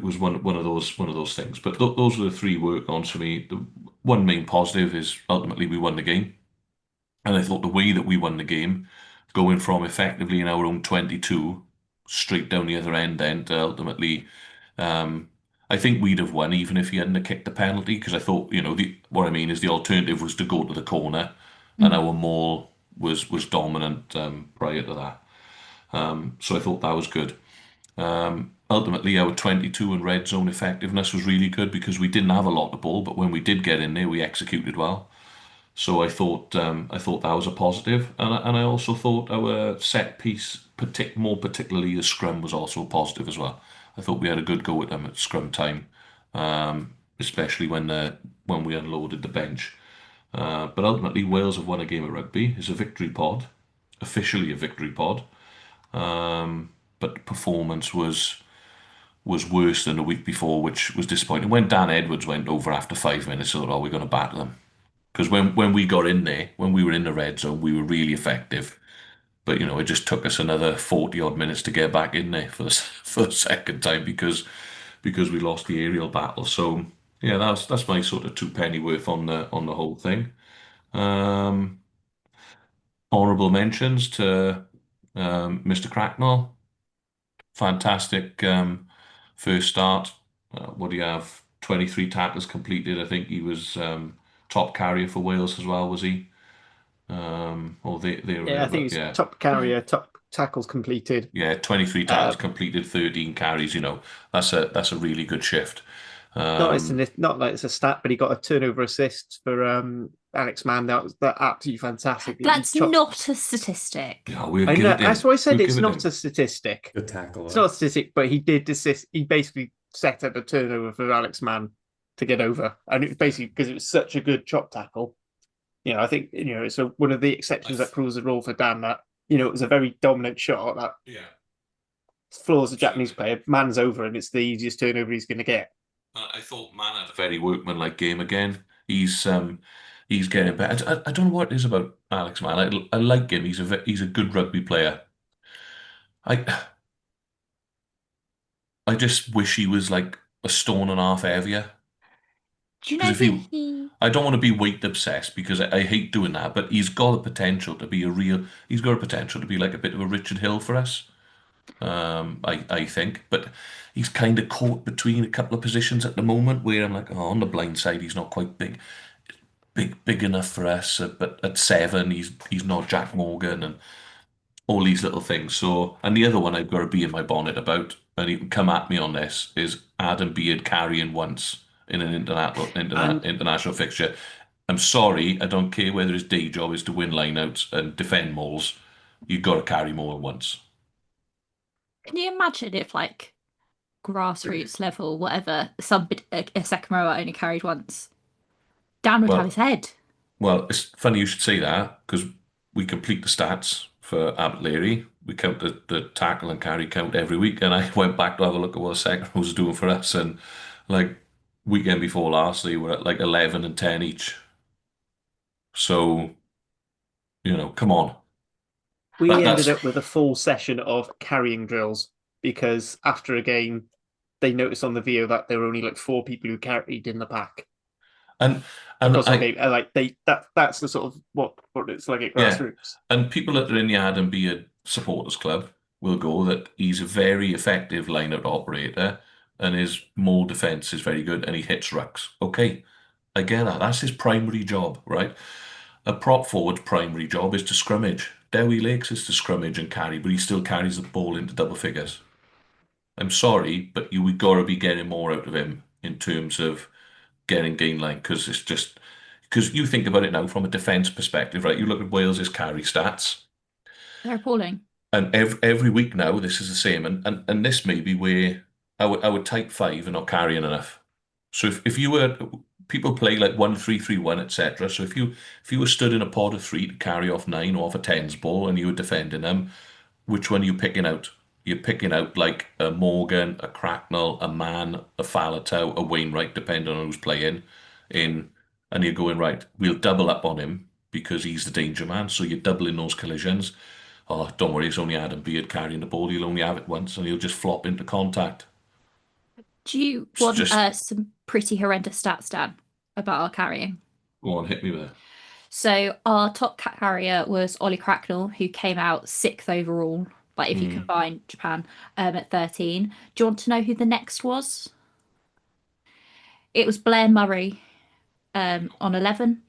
was one of those things. But those were the 3 work-ons for me. The one main positive is ultimately we won the game, and I thought the way that we won the game, going from effectively in our own 22 straight down the other end, then to ultimately. I think we'd have won even if he hadn't kicked the penalty, because I thought, what I mean is the alternative was to go to the corner, and our maul was dominant prior to that. So I thought that was good. Ultimately, our 22 and red zone effectiveness was really good because we didn't have a lot of ball, but when we did get in there, we executed well. So I thought that was a positive, and I also thought our set piece, more particularly the scrum, was also positive as well. I thought we had a good go at them at scrum time, especially when we unloaded the bench. But ultimately, Wales have won a game of rugby. It's a victory pod, officially a victory pod. But performance was worse than the week before, which was disappointing. When Dan Edwards went over after 5 minutes, I thought, "Oh, we're going to battle them." Because when we got in there, when we were in the red zone, we were really effective. But it just took us another 40 odd minutes to get back in there for the second time because we lost the aerial battle. So yeah, that's my sort of 2 penny worth on the whole thing. Honorable mentions to Mr. Cracknell, fantastic first start. What do you have? 23 tackles completed. I think he was top carrier for Wales as well, was he? Or they were Yeah, there, I think but he's yeah. top carrier, top tackles completed. Yeah, 23 tackles completed, 13 carries, that's a really good shift. Not like it's a stat, but he got a turnover assist for Alex Mann. That absolutely fantastic. That's not a statistic. Yeah, we'll I give know. it That's him. why I said We'll it's give it not him. a statistic. Good tackle. It's not a statistic, but he did assist. He basically set up a turnover for Alex Mann to get over, and it was basically because it was such a good chop tackle. I think it's one of the exceptions that proves the rule for Dan. That it was a very dominant shot that floors a Japanese player. Mann's over, and it's the easiest turnover he's going to get. I thought Mann had a very workmanlike game again. He's getting better. I don't know what it is about Alex Mann. I like him. He's a good rugby player. I I just wish he was like a stone and a half heavier. Do you know Because if who he, he? I don't want to be weight obsessed because I hate doing that. But he's got the potential to be a real. He's got a potential to be like a bit of a Richard Hill for us. I think, but he's kind of caught between a couple of positions at the moment where I'm like, oh, on the blind side, he's not quite big enough for us. But at 7, he's not Jack Morgan and all these little things. So, and the other one I've got to be in my bonnet about, and you can come at me on this, is Adam Beard carrying once in an international fixture. I'm sorry, I don't care whether his day job is to win lineouts and defend mauls. You've got to carry more than once. Can you imagine if, like, grassroots level, whatever, a second rower only carried once? Dan would have his Well, head. well, it's funny you should say that because we complete the stats for Alex Mann. We count the tackle and carry count every week, and I went back to have a look at what the second row was doing for us, and like weekend before last, they were at like 11 and 10 each. So, come on. We ended That's up with a full session of carrying drills because after a game, they noticed on the video that there were only like 4 people who carried in the pack and across the I game. Like that's the sort of what it's like at yeah, grassroots. and people that are in the Adam Beard supporters club will go that he's a very effective line-out operator and his maul defense is very good and he hits rucks. Okay, I get that. That's his primary job, right? A prop forward's primary job is to scrummage. Dewi Lakes is to scrummage and carry, but he still carries the ball into double figures. I'm sorry, but we got to be getting more out of him in terms of getting gain line because it's just because you think about it now from a defense perspective, right? You look at Wales's carry stats, They're appalling. and every week now this is the same, and this may be where our type 5 are not carrying enough. So if you were people play like 1-3-3-1, etc. So if you were stood in a pod of 3 to carry off 9 off a tens ball and you were defending them, which one are you picking out? You're picking out like a Morgan, a Cracknell, a Mann, a Faletau, a Wainwright, depending on who's playing in, and you're going, right, we'll double up on him because he's the danger man. So you're doubling those collisions. Oh, don't worry, it's only Adam Beard carrying the ball. He'll only have it once and he'll just flop into contact. Do you It's want just some pretty horrendous stats, Dan, about our carrying? go on, hit me with it. So our top carrier was Ollie Cracknell, who came out 6th overall. Like if you combine Japan, at 13. Do you want to know who the next was? It was Blair Murray, on 11.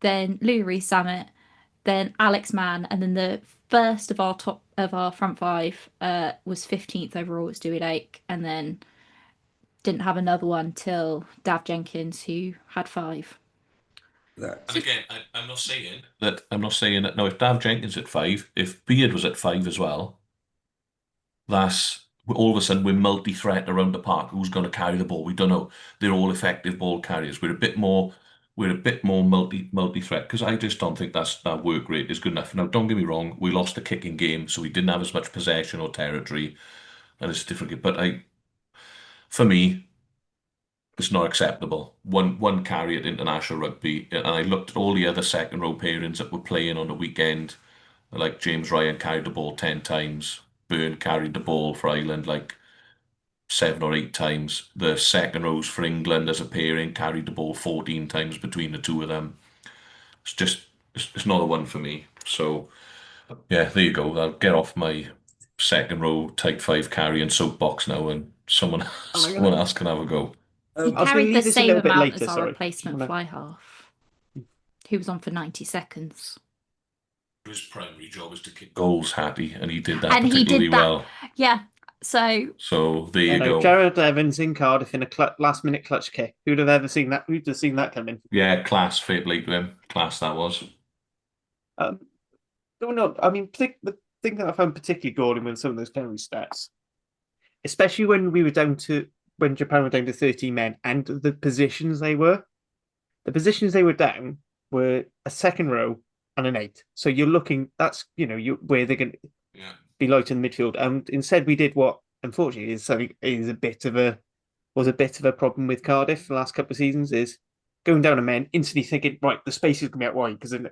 Then Louis Samet, then Alex Mann, and then the first of our front 5 was 15th overall. It's Dewey Lake, and then didn't have another one till Dav Jenkins, who had 5. And again, I'm not saying that. I'm not saying that. No, if Dav Jenkins at 5, if Beard was at 5 as well, that's all of a sudden we're multi-threat around the park. Who's going to carry the ball? We don't know. They're all effective ball carriers. We're a bit more. We're a bit more multi-threat because I just don't think that work rate is good enough. Now, don't get me wrong. We lost the kicking game, so we didn't have as much possession or territory, and it's a different game. But for me, it's not acceptable. One carry at international rugby, and I looked at all the other second row pairings that were playing on the weekend. Like James Ryan carried the ball 10 times. Byrne carried the ball for Ireland like 7 or 8 times. The second rows for England as a pairing carried the ball 14 times between the two of them. It's just it's not the one for me. So Yeah, there you go. I'll get off my second row type 5 carry and soapbox now, and someone else can have a go. He I was going to carried the leave this a same little bit amount later. as our Sorry. replacement fly half, who was on for 90 seconds. His primary job is to kick goals, Hattie, and he did that And he particularly did that. well. Yeah. So there you go. Jared Evans in Cardiff in a last-minute clutch kick. Who'd have ever seen that? Who'd have seen that coming? Yeah, class. Fair play to him. Class that was. No, I mean, the thing that I found particularly galling with some of those carry stats, especially when Japan were down to 13 men, and the positions they were down were a second row and an 8. So you're looking, that's where they're going to be light in the midfield. And instead, we did what unfortunately was a bit of a problem with Cardiff the last couple of seasons, is going down a men, instantly thinking, right, the space is going to be out wide, because then.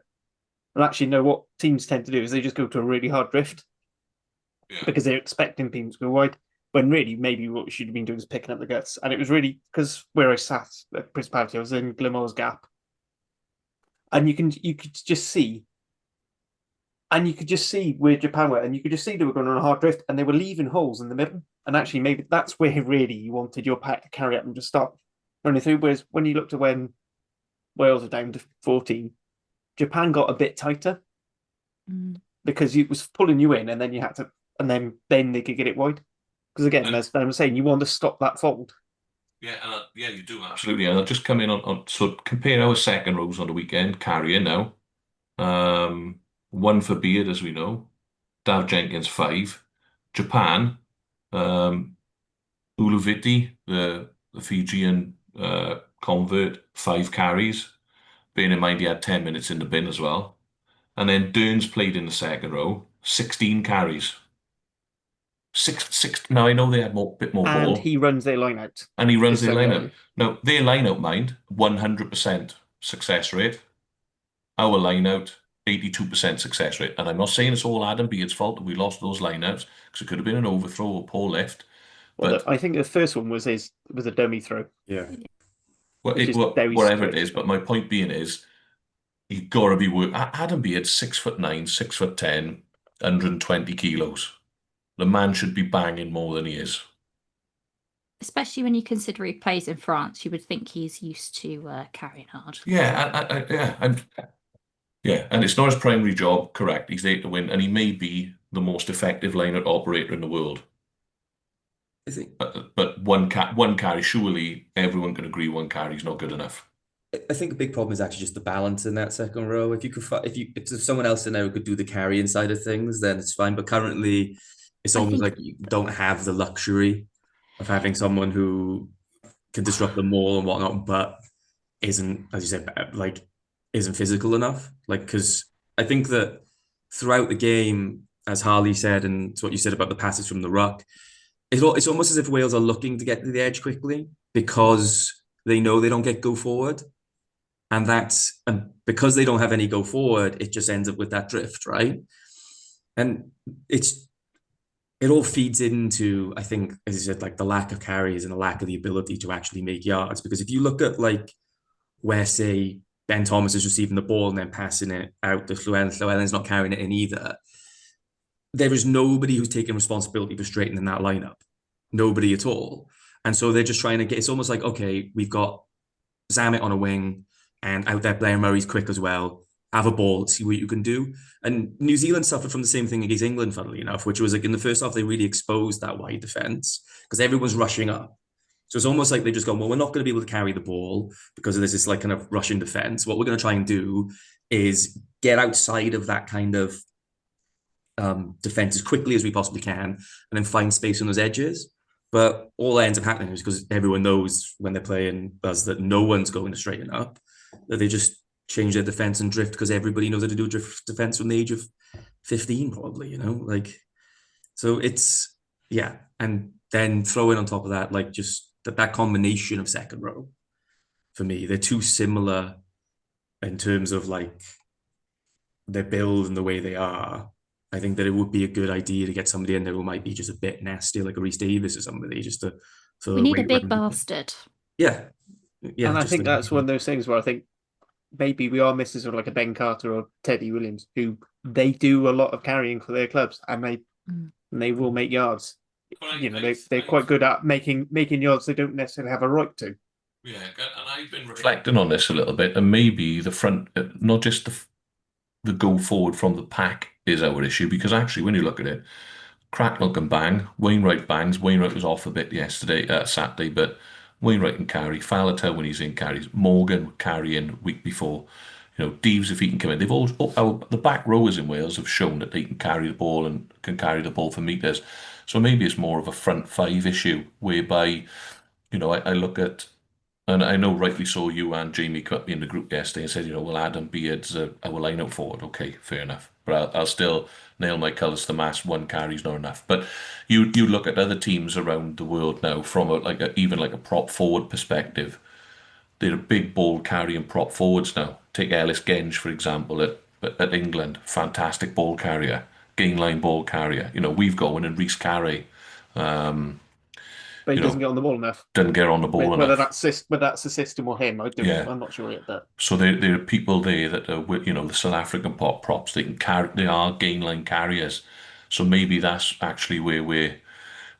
And actually, no, what teams tend to do is they just go to a really hard drift because they're expecting teams to go wide. When really, maybe what we should have been doing is picking up the guts. And it was really because where I sat at Principality, I was in Gilmore's Gap, and you could just see where Japan were, and you could just see they were going on a hard drift, and they were leaving holes in the middle. And actually, maybe that's where really you wanted your pack to carry up and just start running through. Whereas when you looked at when Wales were down to 14. Japan got a bit tighter because it was pulling you in, and then you had to, and then they could get it wide. Because again, as I was saying, you want to stop that fold. Yeah, you do absolutely. And I'll just come in on so compare our second rows on the weekend. Carrying now, 1 for Beard, as we know. Dav Jenkins 5. Japan, Uluviti, the Fijian convert, 5 carries. Bearing in mind he had 10 minutes in the bin as well. And then Dearns played in the second row, 16 carries. Six. Now I know they had a bit more ball. And he runs their line out. And he runs their line out. Now, their line out, mind, 100% success rate. Our line out, 82% success rate. And I'm not saying it's all Adam Beard's fault that we lost those line outs, because it could have been an overthrow or poor lift. Well, I think the first one was a dummy throw. Yeah. Whatever it is, but my point being is, you've got to be Adam Beard, 6'9", 6'10", 120 kilos. The man should be banging more than he is. Especially when you consider he plays in France, you would think he's used to carrying hard. Yeah, and it's not his primary job. Correct, he's there to win, and he may be the most effective line-out operator in the world. I think, but one carry, surely everyone can agree one carry is not good enough. I think a big problem is actually just the balance in that second row. If someone else in there who could do the carrying side of things, then it's fine. But currently, it's almost like you don't have the luxury of having someone who can disrupt the maul and whatnot, but isn't, as you said, like isn't physical enough. Like, because I think that throughout the game, as Harley said, and it's what you said about the passes from the ruck, it's almost as if Wales are looking to get to the edge quickly because they know they don't get go forward. And because they don't have any go forward, it just ends up with that drift, right? And it all feeds into, I think, as you said, like the lack of carries and the lack of the ability to actually make yards. Because if you look at like where, say, Ben Thomas is receiving the ball and then passing it out to Llewellyn's not carrying it in either, there is nobody who's taking responsibility for straightening that lineup. Nobody at all. And so they're just trying to it's almost like, okay, we've got Zamet on a wing and out there Blair Murray's quick as well. Have a ball, see what you can do. And New Zealand suffered from the same thing against England, funnily enough, which was like in the first half, they really exposed that wide defense because everyone's rushing up. So it's almost like they just go, well, we're not going to be able to carry the ball because of this like kind of Russian defense. What we're going to try and do is get outside of that kind of defense as quickly as we possibly can and then find space on those edges. But all that ends up happening is because everyone knows when they're playing us that no one's going to straighten up, that they just change their defense and drift because everybody knows how to do drift defense from the age of 15, probably, like, so it's, yeah. And then throw in on top of that, like just that combination of second row, for me, they're too similar in terms of like their build and the way they are. I think that it would be a good idea to get somebody in there who might be just a bit nasty, like a Rhys Davies or somebody, just to. We need a big bastard. Yeah. And I think that's one of those things where I think maybe we are missing sort of like a Ben Carter or Teddy Williams, who they do a lot of carrying for their clubs, and they will make yards. They're quite good at making yards they don't necessarily have a right to. Yeah, and I've been reflecting on this a little bit, and maybe the front, not just the go forward from the pack is our issue, because actually, when you look at it, Cracknell can bang, Wainwright bangs. Wainwright was off a bit Saturday, but Wainwright can carry. Faletau when he's in carries. Morgan carrying week before. Deves if he can come in. They've all the back rowers in Wales have shown that they can carry the ball and can carry the ball for meters. So maybe it's more of a front five issue whereby, I look at. And I know rightly so, you and Jamie cut me in the group yesterday and said, well, Adam Beard's our line-out forward. Okay, fair enough. But I'll still nail my colours to the mast. One carry's not enough. But you look at other teams around the world now from even a prop forward perspective. They're a big ball carrying prop forwards now. Take Ellis Genge, for example, at England. Fantastic ball carrier. Gain line ball carrier. We've got one in Rhys Carey. But he doesn't get on the ball enough. Doesn't get on the ball enough. Whether that's a system or him, I'm not sure yet. But so there are people there that are, the South African props. They can carry. They are gain line carriers. So maybe that's actually where we're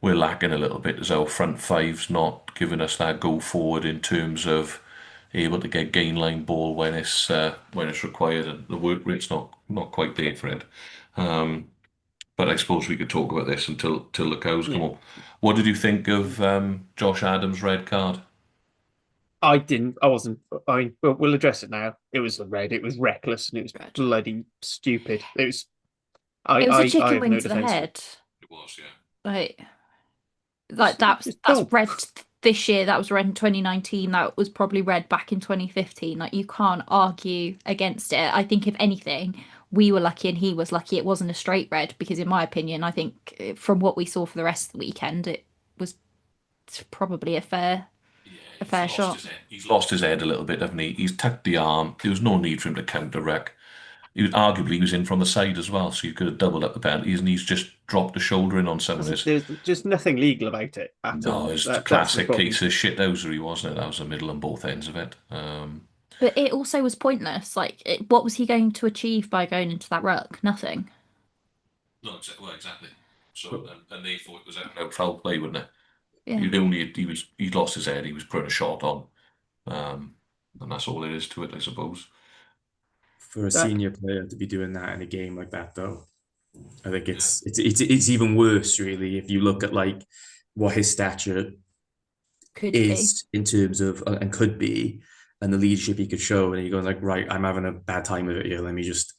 lacking a little bit. Is our front five's not giving us that go forward in terms of able to get gain line ball when it's required, and the work rate's not quite there for it. But I suppose we could talk about this until the cows come up. What did you think of Josh Adams' red card? I wasn't. I mean, we'll address it now. It was a red. It was reckless and it was bloody stupid. It was. It was a chicken wing to the head. It was, yeah. Like that's red this year. That was red in 2019. That was probably red back in 2015. Like, you can't argue against it. I think if anything, we were lucky and he was lucky it wasn't a straight red, because in my opinion, I think from what we saw for the rest of the weekend, it was probably a fair shot. He's lost his head a little bit, hasn't he? He's tucked the arm. There was no need for him to counter wreck. He was in from the side as well, so you could have doubled up the penalties, and he's just dropped the shoulder in on someone. There's just nothing legal about it at all. No, it's a classic case of shithousery, wasn't it? That was the middle and both ends of it. But it also was pointless. Like, what was he going to achieve by going into that ruck? Nothing. No, exactly. So, and they thought it was out foul play, wouldn't it? Yeah. He lost his head. He was putting a shot on, and that's all there is to it, I suppose. For a senior player to be doing that in a game like that, though, I think it's even worse, really, if you look at like what his stature is in terms of and could be, and the leadership he could show, and he goes like, right, I'm having a bad time of it here. Let me just,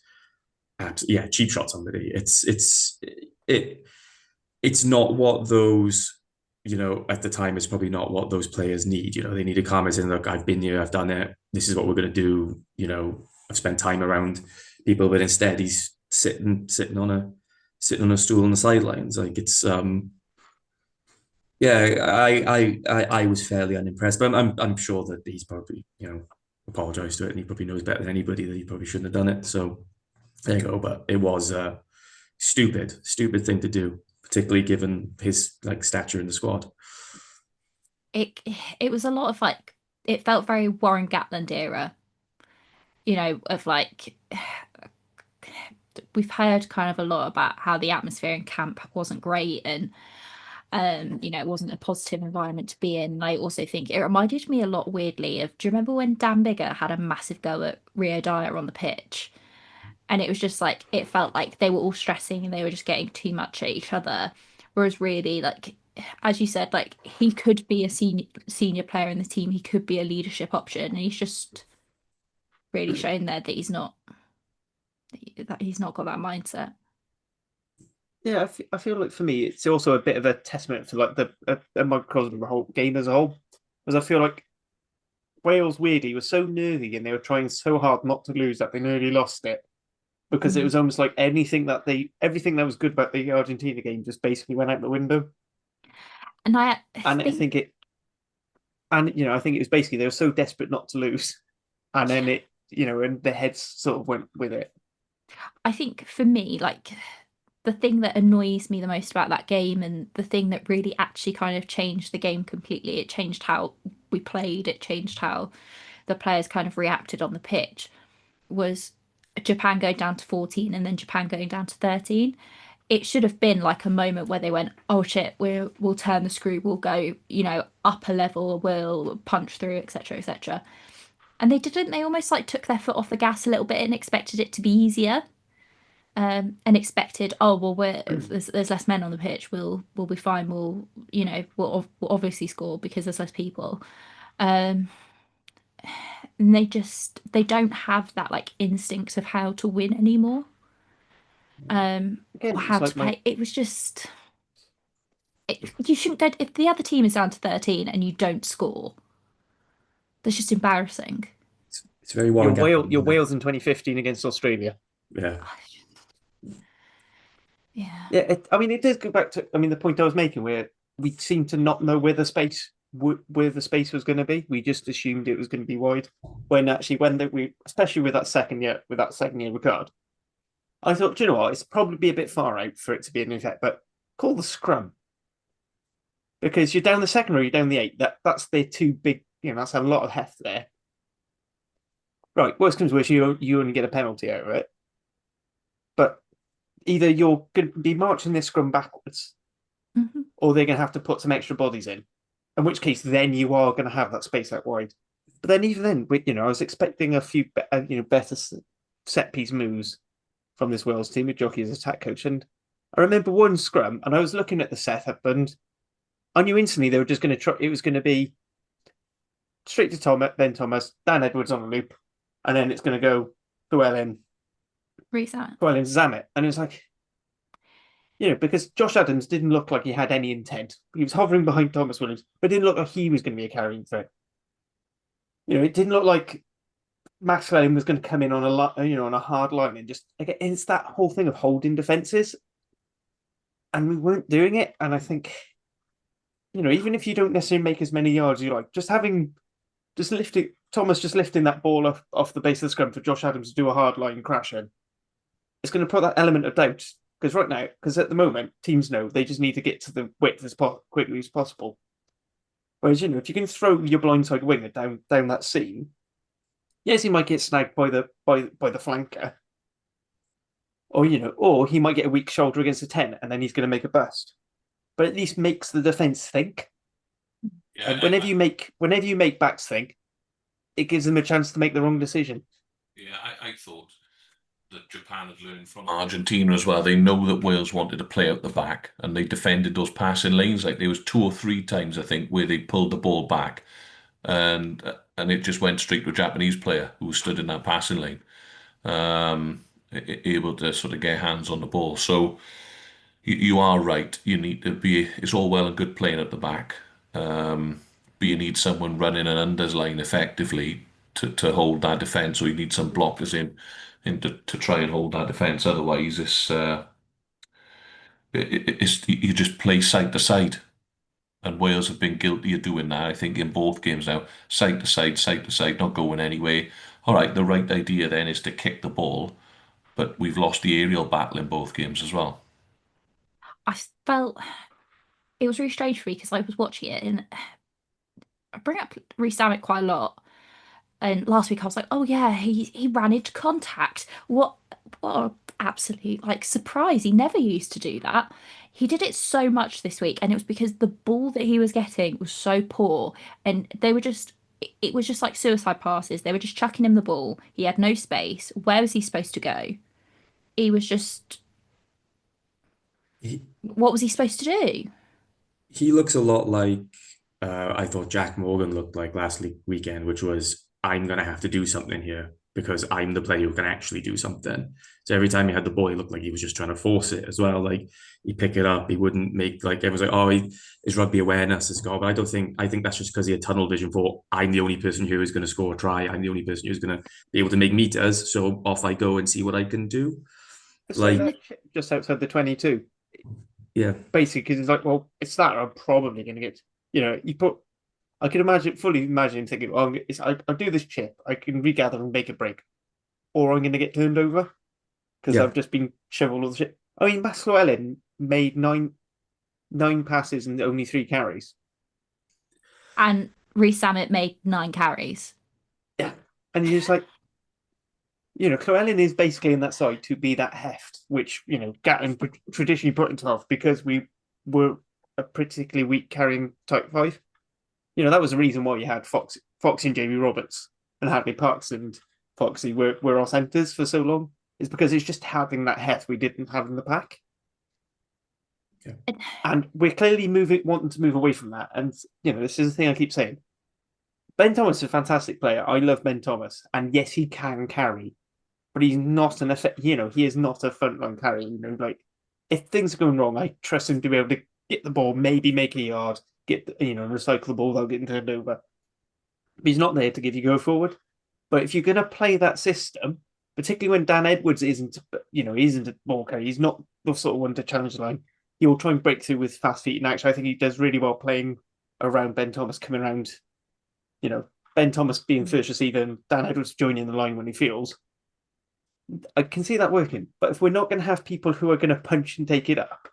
cheap shot somebody. It's not what those, at the time, it's probably not what those players need. They need to calm saying, look, I've been here, I've done it. This is what we're going to do. I've spent time around people, but instead he's sitting on a stool on the sidelines. Like, it's I was fairly unimpressed, but I'm sure that he's probably apologized to it, and he probably knows better than anybody that he probably shouldn't have done it. So there you go. But it was a stupid thing to do, particularly given his stature in the squad. It was a lot of it felt very Warren Gatland era. Of we've heard kind of a lot about how the atmosphere in camp wasn't great, and it wasn't a positive environment to be in. And I also think it reminded me a lot, weirdly, of, do you remember when Dan Biggar had a massive go at Rio Dyer on the pitch? And it was just it felt like they were all stressing and they were just getting too much at each other. Whereas really, as you said, he could be a senior player in the team. He could be a leadership option, and he's just really shown there that he's not got that mindset. Yeah, I feel like for me, it's also a bit of a testament to a microcosm of the whole game as a whole, because I feel like Wales weirdly was so nervy and they were trying so hard not to lose that they nearly lost it, because it was almost like everything that was good about the Argentina game just basically went out the window. And I think it was basically they were so desperate not to lose, and then it. And the heads sort of went with it. I think for me, the thing that annoys me the most about that game, and the thing that really actually kind of changed the game completely, it changed how we played, it changed how the players kind of reacted on the pitch was Japan going down to 14 and then Japan going down to 13. It should have been like a moment where they went, oh shit, we'll turn the screw, we'll go, up a level, we'll punch through, etc., etc. And they didn't. They almost like took their foot off the gas a little bit and expected it to be easier. And expected, oh well, there's less men on the pitch, we'll be fine. We'll obviously score because there's less people. And they don't have that like instinct of how to win anymore. Again, or how to play. It was just you shouldn't go if the other team is down to 13 and you don't score. That's just embarrassing. It's very your Wales in 2015 against Australia. Yeah. Yeah. Yeah. It does go back to the point I was making, where we seem to not know where the space was going to be. We just assumed it was going to be wide. When actually, especially with that second year regard, I thought, do you know what? It's probably a bit far out for it to be an effect, but call the scrum, because you're down the second or you're down the 8. That's their two big. That's a lot of heft there. Right. Worst comes worst, you only get a penalty out of it. But either you're going to be marching this scrum backwards, or they're going to have to put some extra bodies in which case then you are going to have that space out wide. But then even then, I was expecting a few better set piece moves from this Wales team with Jockey as attack coach. And I remember one scrum, and I was looking at the setup, and I knew instantly they were just going to try. It was going to be straight to Ben Thomas, Dan Edwards on a loop, and then it's going to go Llewellyn, Zamet. And it was like, because Josh Adams didn't look like he had any intent. He was hovering behind Thomas Williams, but it didn't look like he was going to be a carrying threat. It didn't look like Max Llewellyn was going to come in on a hard line and just, again, it's that whole thing of holding defenses. And we weren't doing it. And I think, even if you don't necessarily make as many yards as you like, just lifting that ball off the base of the scrum for Josh Adams to do a hard line crash in, it's going to put that element of doubt. Because at the moment, teams know they just need to get to the width as quickly as possible. Whereas, if you can throw your blindside winger down that seam, yes, he might get snagged by the flanker, or he might get a weak shoulder against a 10, and then he's going to make a bust. But at least makes the defense think. Yeah, and whenever you make backs think, it gives them a chance to make the wrong decision. Yeah, I thought that Japan had learned from Argentina as well. They know that Wales wanted to play out the back, and they defended those passing lanes. Like there was 2 or 3 times, I think, where they pulled the ball back, and it just went straight to a Japanese player who stood in that passing lane, able to sort of get hands on the ball. So you are right. You need to be. It's all well and good playing at the back, but you need someone running an unders line effectively to hold that defence, or you need some blockers in to try and hold that defence. Otherwise, you just play side to side, and Wales have been guilty of doing that. I think in both games now, side to side, not going anyway. All right, the right idea then is to kick the ball, but we've lost the aerial battle in both games as well. I felt it was really strange for me because I was watching it, and I bring up Rees-Zammit quite a lot. And last week I was like, oh yeah, he ran into contact. What a absolute surprise. He never used to do that. He did it so much this week, and it was because the ball that he was getting was so poor, and it was just like suicide passes. They were just chucking him the ball. He had no space. Where was he supposed to go? He was just what was he supposed to do? He looks a lot like I thought Jack Morgan looked like last weekend, which was, I'm going to have to do something here because I'm the player who can actually do something. So every time he had the ball, he looked like he was just trying to force it as well. Like he'd pick it up, he wouldn't make, everyone's like, oh, his rugby awareness is gone. But I think that's just because he had tunnel vision for, I'm the only person who is going to score a try. I'm the only person who's going to be able to make meters. So off I go and see what I can do. It's just outside the 22. Yeah. Basically, because it's like, well, it's that I'm probably going to get, I can fully imagine thinking, well, I'll do this chip, I can regather and make a break, or I'm going to get turned over because I've just been shoveled all the shit. I mean, Max Llewellyn made nine passes and only 3 carries. And Rees-Zammit made 9 carries. Yeah, And you're just like, Llewellyn is basically in that side to be that heft, which, Gatton traditionally put himself because we were a particularly weak carrying type 5. That was the reason why you had Foxy and Jamie Roberts and Hadley Parks and Foxy were our centres for so long, is because it's just having that heft we didn't have in the pack. Yeah. And we're clearly wanting to move away from that. And, this is the thing I keep saying. Ben Thomas is a fantastic player. I love Ben Thomas. And yes, he can carry, but he's not an effect, he is not a frontline carry. Like if things are going wrong, I trust him to be able to get the ball, maybe make a yard, recycle the ball without getting turned over. But he's not there to give you go forward. But if you're going to play that system, particularly when Dan Edwards isn't a ball carrier, he's not the sort of one to challenge the line. He'll try and break through with fast feet. And actually, I think he does really well playing around Ben Thomas, coming around, Ben Thomas being first receiver and Dan Edwards joining the line when he feels. I can see that working. But if we're not going to have people who are going to punch and take it up,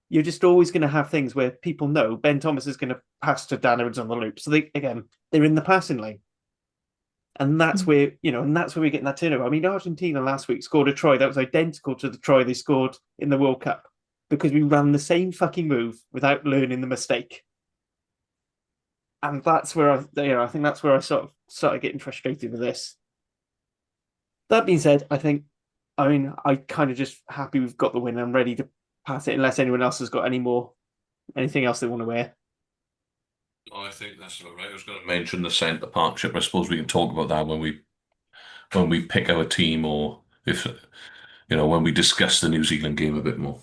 you're just always going to have things where people know Ben Thomas is going to pass to Dan Edwards on the loop. So they're in the passing lane. And that's where, that's where we get that turnover. I mean, Argentina last week scored a try that was identical to the try they scored in the World Cup because we ran the same fucking move without learning the mistake. And that's where I think that's where I sort of started getting frustrated with this. That being said, I kind of just happy we've got the win. I'm ready to pass it unless anyone else has got anything else they want to wear. Oh, I think that's all right. I was going to mention the centre partnership. I suppose we can talk about that when we pick our team, or if when we discuss the New Zealand game a bit more.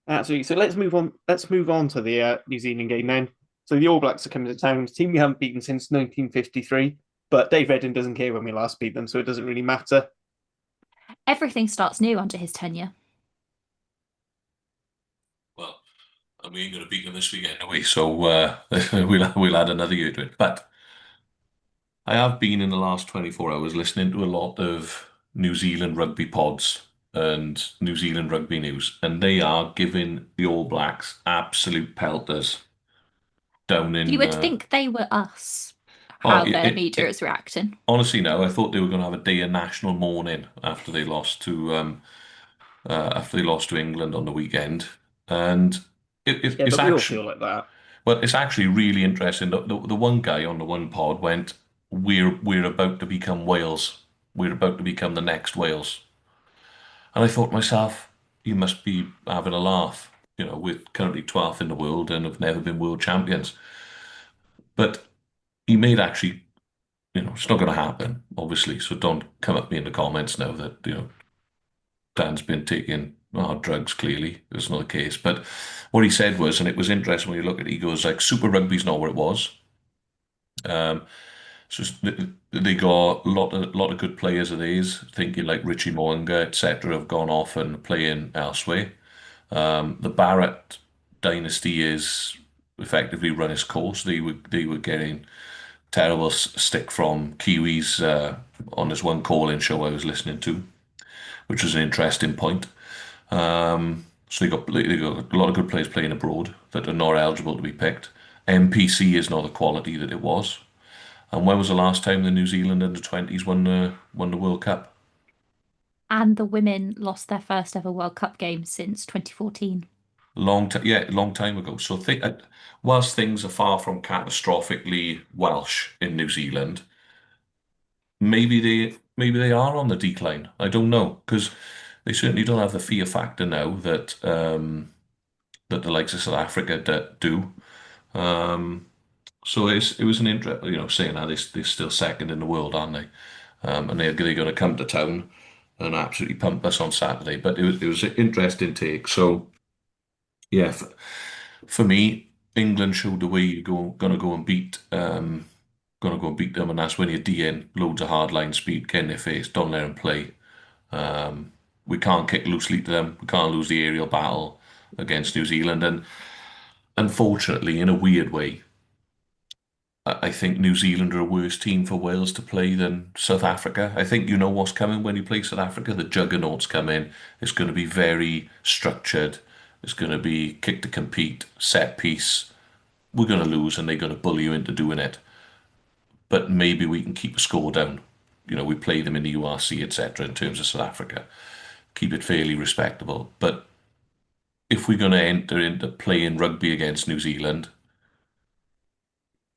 Absolutely. So let's move on. Let's move on to the New Zealand game then. So the All Blacks are coming to town. A team we haven't beaten since 1953, but Dave Redden doesn't care when we last beat them, so it doesn't really matter. Everything starts new under his tenure. Well, and we ain't going to beat them this weekend, are we? So we'll add another year to it. But I have been in the last 24 hours listening to a lot of New Zealand rugby pods and New Zealand rugby news, and they are giving the All Blacks absolute pelters down in. You would think they were us. How their media is reacting. Honestly, no. I thought they were going to have a day of national mourning after they lost to England on the weekend, and it's but actually we all feel like that. Well, it's actually really interesting. The one guy on the one pod went, "We're about to become Wales. We're about to become the next Wales." And I thought to myself, you must be having a laugh. We're currently 12th in the world and have never been world champions. But he made actually, it's not going to happen, obviously. So don't come at me in the comments now that, Dan's been taking drugs, clearly. It's not the case. But what he said was, and it was interesting when you look at it, he goes like, Super Rugby's not what it was. So they got a lot of good players of these, thinking like Richie Mo'unga, etc., have gone off and playing elsewhere. The Barrett dynasty is effectively run its course. They were getting terrible stick from Kiwis on this one call-in show I was listening to, which was an interesting point. So they got a lot of good players playing abroad that are not eligible to be picked. MPC is not the quality that it was. And when was the last time the New Zealand under-20s won the World Cup? And the women lost their first ever World Cup game since 2014. Long time ago. So whilst things are far from catastrophically Welsh in New Zealand, maybe they are on the decline. I don't know, because they certainly don't have the fear factor now that that the likes of South Africa do. So it was an interest, saying that they're still second in the world, aren't they? And they're going to come to town and absolutely pump us on Saturday. But it was an interesting take. So yeah, for me, England showed the way you're going to go and beat them, and that's when you're DN loads of hardline speed, get in their face, don't let them play. We can't kick loosely to them. We can't lose the aerial battle against New Zealand, and unfortunately, in a weird way, I think New Zealand are a worse team for Wales to play than South Africa. I think you know what's coming when you play South Africa. The juggernauts come in. It's going to be very structured. It's going to be kick to compete, set piece. We're going to lose and they're going to bully you into doing it. but maybe we can keep the score down. We play them in the URC, etc. in terms of South Africa, keep it fairly respectable. But if we're going to enter into playing rugby against New Zealand,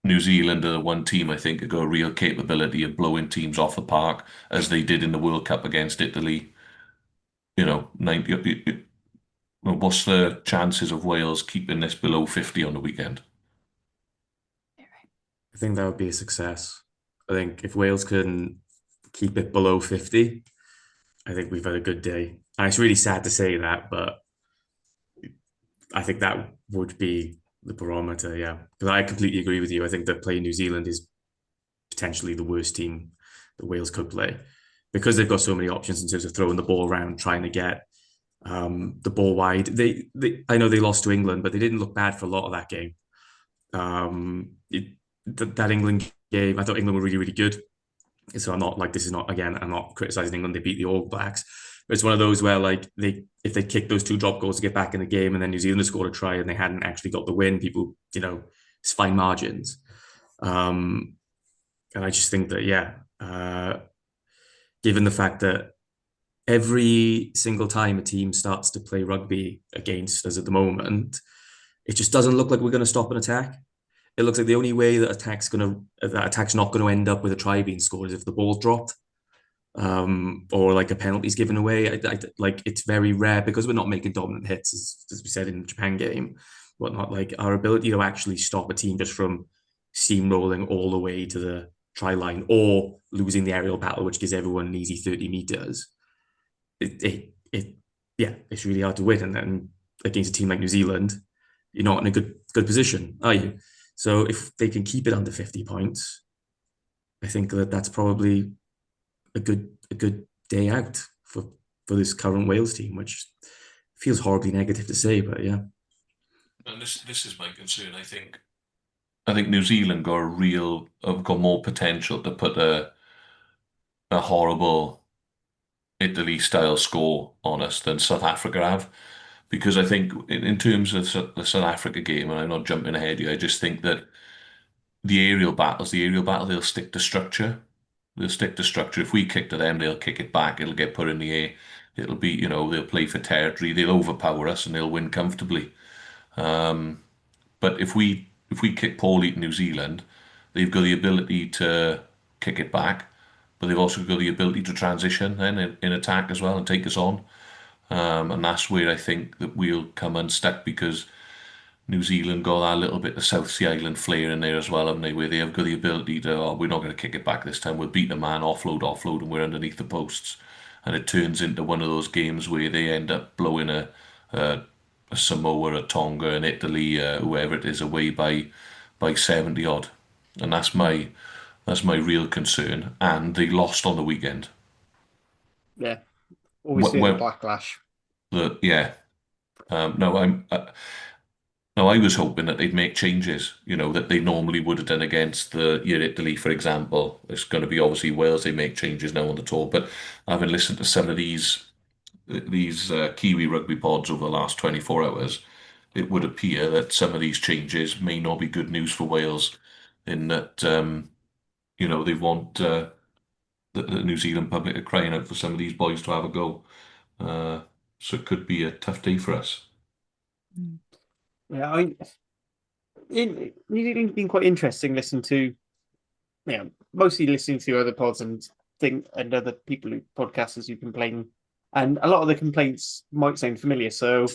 New Zealand are the one team I think have got a real capability of blowing teams off the park, as they did in the World Cup against Italy. 90. What's the chances of Wales keeping this below 50 on the weekend? I think that would be a success. I think if Wales can keep it below 50, I think we've had a good day. And it's really sad to say that, but I think that would be the barometer, yeah. Because I completely agree with you. I think that playing New Zealand is potentially the worst team that Wales could play, because they've got so many options in terms of throwing the ball around, trying to get the ball wide. I know they lost to England, but they didn't look bad for a lot of that game. That England game, I thought England were really, really good. So I'm not criticizing England. They beat the All Blacks. But it's one of those where if they kick those 2 drop goals to get back in the game, and then New Zealand scored a try and they hadn't actually got the win, people, it's fine margins. And I just think that, given the fact that every single time a team starts to play rugby against us at the moment, it just doesn't look like we're going to stop an attack. It looks like the only way that attack's not going to end up with a try being scored is if the ball's dropped, or like a penalty's given away. It's very rare, because we're not making dominant hits, as we said in the Japan game, whatnot. Like, our ability to actually stop a team just from steamrolling all the way to the try line, or losing the aerial battle, which gives everyone an easy 30 meters. It's really hard to win, and then against a team like New Zealand, you're not in a good position, are you? So if they can keep it under 50 points, I think that's probably a good day out for this current Wales team, which feels horribly negative to say, but yeah. And this is my concern. I think New Zealand have got more potential to put a horrible Italy style score on us than South Africa have. Because I think in terms of the South Africa game, and I'm not jumping ahead here, I just think that the aerial battle, they'll stick to structure. They'll stick to structure. If we kick to them, they'll kick it back. It'll get put in the air. It'll be, they'll play for territory. They'll overpower us and they'll win comfortably. But if we kick poorly to New Zealand, they've got the ability to kick it back, but they've also got the ability to transition then in attack as well and take us on. And that's where I think that we'll come unstuck, because New Zealand got that little bit of South Sea Island flair in there as well, haven't they? Where they have got the ability to, we're not going to kick it back this time. We'll beat the man, offload, and we're underneath the posts. And it turns into one of those games where they end up blowing a Samoa, a Tonga, an Italy, whoever it is, away by 70 odd. And that's my real concern. And they lost on the weekend. Yeah, always see the Blacklash. No, I was hoping that they'd make changes, that they normally would have done against Italy, for example. It's going to be obviously Wales, they make changes now on the tour. But having listened to some of these Kiwi rugby pods over the last 24 hours, it would appear that some of these changes may not be good news for Wales, in that, they want the New Zealand public are crying out for some of these boys to have a go. So it could be a tough day for us. Yeah, New Zealand's been quite interesting listening to, mostly listening to other pods and other people podcasters who complain, and a lot of the complaints might sound familiar. So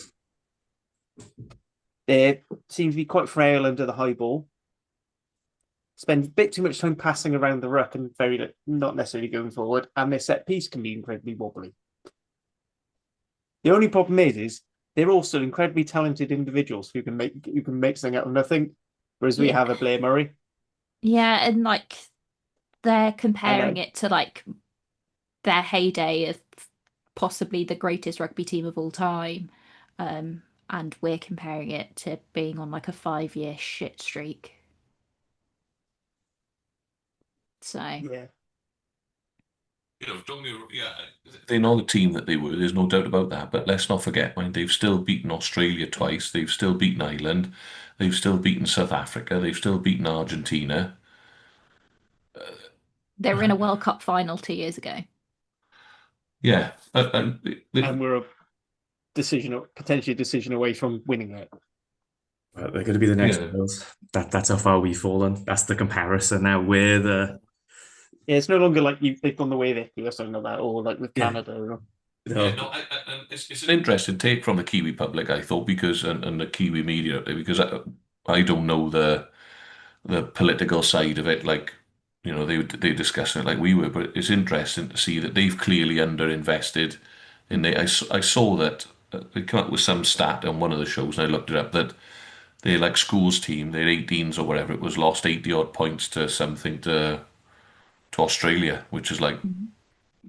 they seem to be quite frail under the high ball, spend a bit too much time passing around the ruck and not necessarily going forward, and their set piece can be incredibly wobbly. The only problem is they're also incredibly talented individuals who can make something out of nothing, whereas we have a Blair Murray. Yeah, and they're comparing it to their heyday of possibly the greatest rugby team of all time, and we're comparing it to being on a 5-year shit streak. So yeah. They're not the team that they were, there's no doubt about that. But let's not forget, they've still beaten Australia twice, they've still beaten Ireland, they've still beaten South Africa, they've still beaten Argentina. They were in a World Cup final 2 years ago. Yeah, and we're a potentially a decision away from winning it. Well, they're going to be the next Wales. That's how far we've fallen. That's the comparison. Now we're the. Yeah, it's no longer like they've gone the way of Italy or something like that, or like with Canada. No. Yeah, no, it's an interesting take from the Kiwi public, I thought, because and the Kiwi media, because I don't know the political side of it, like, you know, they discuss it like we were, but it's interesting to see that they've clearly underinvested. And I saw that they come up with some stat on one of the shows, and I looked it up, that they like schools team, their 18s or whatever it was, lost 80 odd points to something to Australia, which is like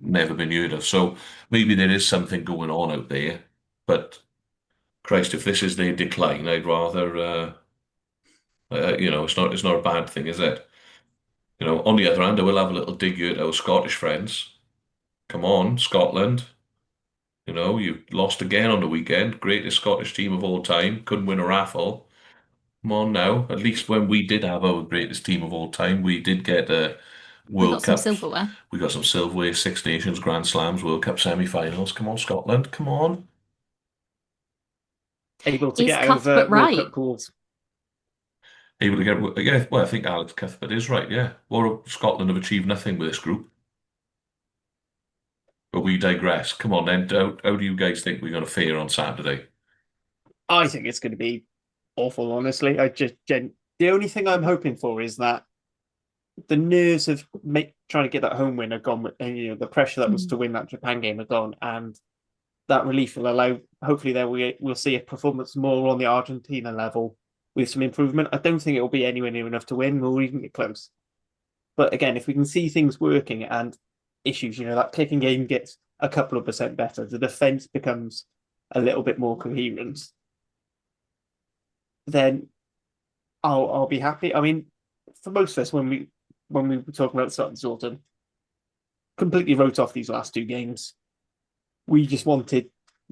never been heard of. So maybe there is something going on out there, but Christ, if this is their decline, I'd rather, you know, it's not a bad thing, is it? You know, on the other hand, I will have a little dig at our Scottish friends. Come on, Scotland. You know, you lost again on the weekend. Greatest Scottish team of all time. Couldn't win a raffle. Come on now. At least when we did have our greatest team of all time, we did get a World Cup. Some silverware. We got some silverware, Six Nations, Grand Slams, World Cup semi-finals. Come on, Scotland. Come on. Able to get out of World Cup pools. Able to get, yeah, well, I think Alex Cuthbert is right, yeah. Well, Scotland have achieved nothing with this group. But we digress. Come on then, how do you guys think we're going to fare on Saturday? I think it's going to be awful, honestly. The only thing I'm hoping for is that the nerves of trying to get that home win are gone, and you know, the pressure that was to win that Japan game are gone, and that relief will allow, hopefully there we'll see a performance more on the Argentina level with some improvement. I don't think it will be anywhere near enough to win or even get close. But again, if we can see things working and issues, you know, that kicking game gets a couple of % better, the defense becomes a little bit more coherent, then I'll be happy. I mean, for most of us, when we were talking about starting this autumn, completely wrote off these last 2 games. We just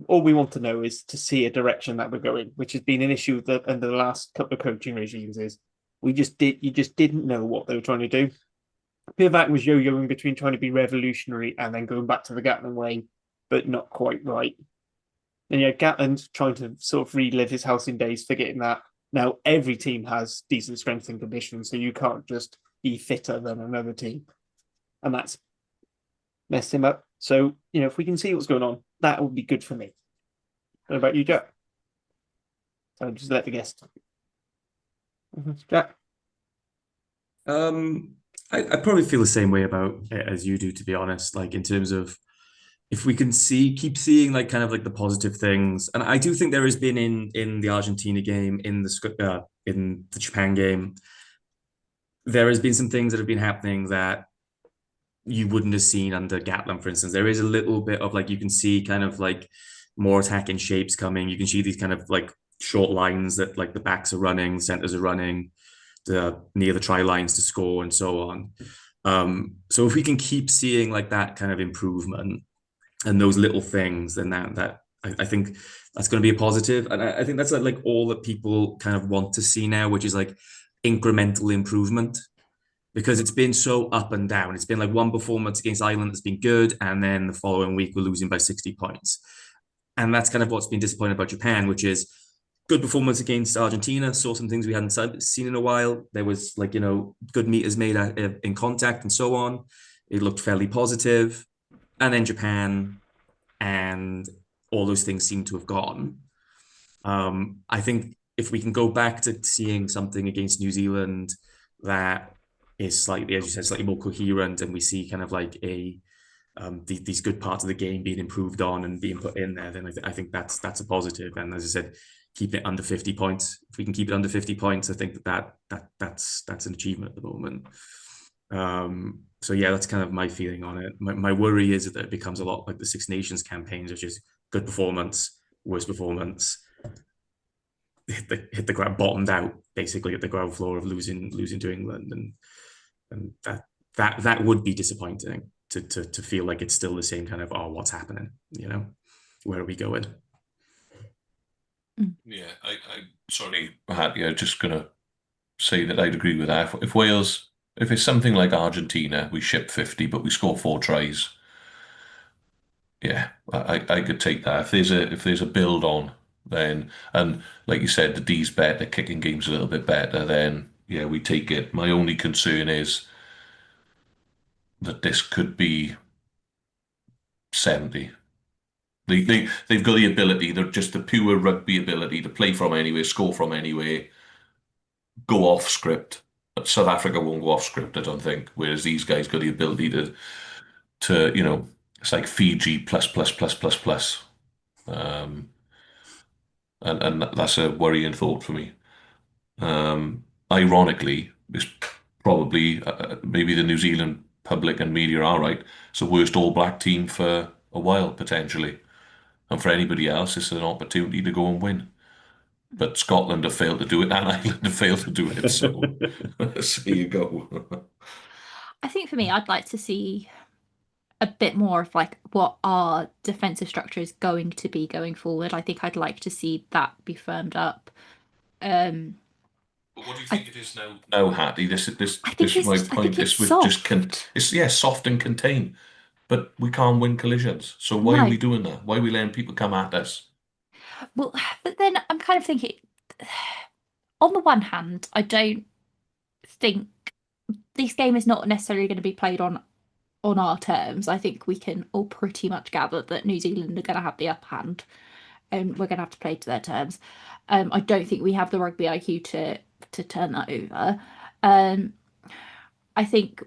all we want to know is to see a direction that we're going, which has been an issue under the last couple of coaching regimes. Is you just didn't know what they were trying to do. Pivac was yo-yoing between trying to be revolutionary and then going back to the Gatland way, but not quite right. And yeah, Gatland trying to sort of relive his halcyon days, forgetting that now every team has decent strength and conditions, so you can't just be fitter than another team. And that's messed him up. So, you know, if we can see what's going on, that would be good for me. What about you, Jack? So just let the guest. Jack? I probably feel the same way about it as you do, to be honest. Like, in terms of, if we can keep seeing like kind of like the positive things, and I do think there has been in the Argentina game, in the Japan game, there has been some things that have been happening that you wouldn't have seen under Gatland, for instance. There is a little bit of like, you can see kind of like more attacking shapes coming. You can see these kind of like short lines that like the backs are running, the centers are running, near the try lines to score and so on. So if we can keep seeing like that kind of improvement and those little things, then that I think that's going to be a positive. And I think that's like all that people kind of want to see now, which is like incremental improvement, because it's been so up and down. It's been like one performance against Ireland that's been good, and then the following week we're losing by 60 points. And that's kind of what's been disappointing about Japan, which is good performance against Argentina, saw some things we hadn't seen in a while. There was like, you know, good meters made in contact and so on. It looked fairly positive. And then Japan, and all those things seem to have gone. I think if we can go back to seeing something against New Zealand that is slightly, as you said, slightly more coherent, and we see kind of like these good parts of the game being improved on and being put in there, then I think that's a positive. And as I said, keeping it under 50 points. If we can keep it under 50 points, I think that's an achievement at the moment. So yeah, that's kind of my feeling on it. My worry is that it becomes a lot like the Six Nations campaigns, which is good performance, worst performance, hit the ground, bottomed out basically at the ground floor of losing to England, and that would be disappointing to feel like it's still the same kind of, oh, what's happening, you know, where are we going? Yeah, I sorry, Matt, yeah, just gonna say that I'd agree with that. If Wales if it's something like Argentina, we ship 50, but we score 4 tries. Yeah, I could take that. If there's a build on, then, and like you said, the D's better, kicking game's a little bit better, then yeah, we take it. My only concern is that this could be 70. They've got the ability, they're just the pure rugby ability to play from anywhere, score from anywhere, go off script. South Africa won't go off script, I don't think. Whereas these guys got the ability to it's like Fiji plus plus plus plus plus. Um, and that's a worrying thought for me. Ironically, it's probably maybe the New Zealand public and media are right. It's the worst All Black team for a while potentially, and for anybody else, it's an opportunity to go and win. But Scotland have failed to do it, and Ireland have failed to do it. So, so there you go. I think for me, I'd like to see a bit more of like what our defensive structure is going to be going forward. I think I'd like to see that be firmed up. What do you think it is now? No, Hattie. This is my I point. think This it's would soft. it's soft and contain, but we can't win collisions. So why are No. we doing that? Why are we letting people come at us? Well, but then I'm kind of thinking, on the one hand, I don't think this game is not necessarily going to be played on our terms. I think we can all pretty much gather that New Zealand are going to have the upper hand, and we're going to have to play to their terms. I don't think we have the rugby IQ to turn that over. I think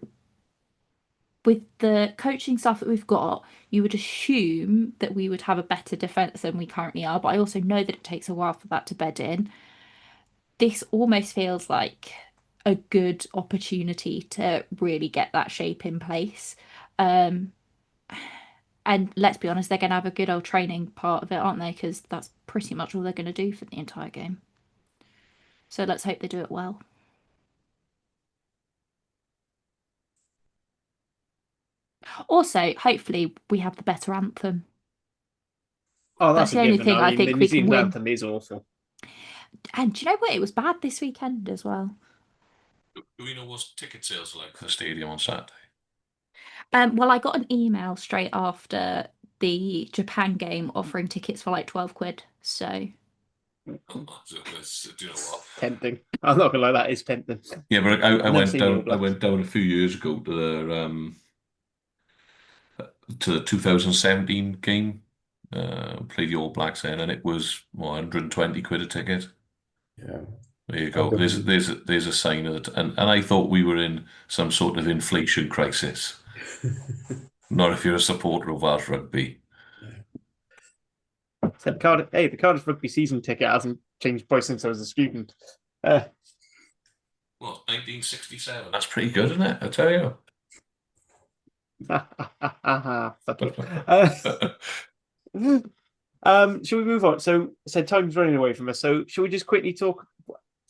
with the coaching stuff that we've got, you would assume that we would have a better defence than we currently are, but I also know that it takes a while for that to bed in. This almost feels like a good opportunity to really get that shape in place. And let's be honest, they're going to have a good old training part of it, aren't they? Because that's pretty much all they're going to do for the entire game. So let's hope they do it well. Also, hopefully, we have the better anthem. Oh, That's that's the a only given. thing I I mean, think the New we can Zealand win. anthem is awful. And do you know what? It was bad this weekend as well. Do we know what ticket sales are like for the stadium on Saturday? Well, I got an email straight after the Japan game offering tickets for like 12 quid. So Do you know what? Tempting. I'm not gonna lie, that is tempting. Yeah, but I I've never went seen the All down. I Blacks. went down a few years ago to the 2017 game. Played the All Blacks then, and it was 120 quid a ticket. Yeah. There you go. There's a sign of it, and I thought we were in some sort of inflation crisis. Not if you're a supporter of Welsh rugby. So the Cardiff rugby season ticket hasn't changed price since I was a student. Well, 1967. That's pretty good, isn't it? I tell you. Shall we move on? So time's running away from us. So shall we just quickly talk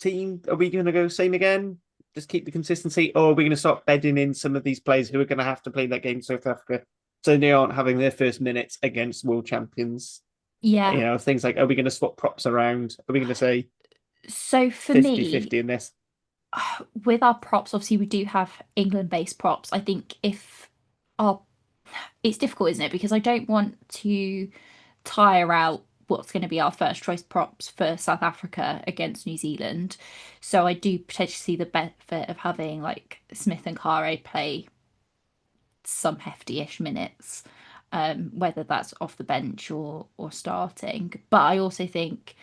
team? Are we going to go same again? Just keep the consistency, or are we going to start bedding in some of these players who are going to have to play that game in South Africa, so they aren't having their first minutes against world champions? yeah. Things like, are we going to swap props around? Are we going to say So for 50-50 in this? with our props, obviously we do have England-based props. I think it's difficult, isn't it? Because I don't want to tire out what's going to be our first choice props for South Africa against New Zealand. So I do potentially see the benefit of having like Smith and Kare play some hefty-ish minutes, whether that's off the bench or starting. But I also think,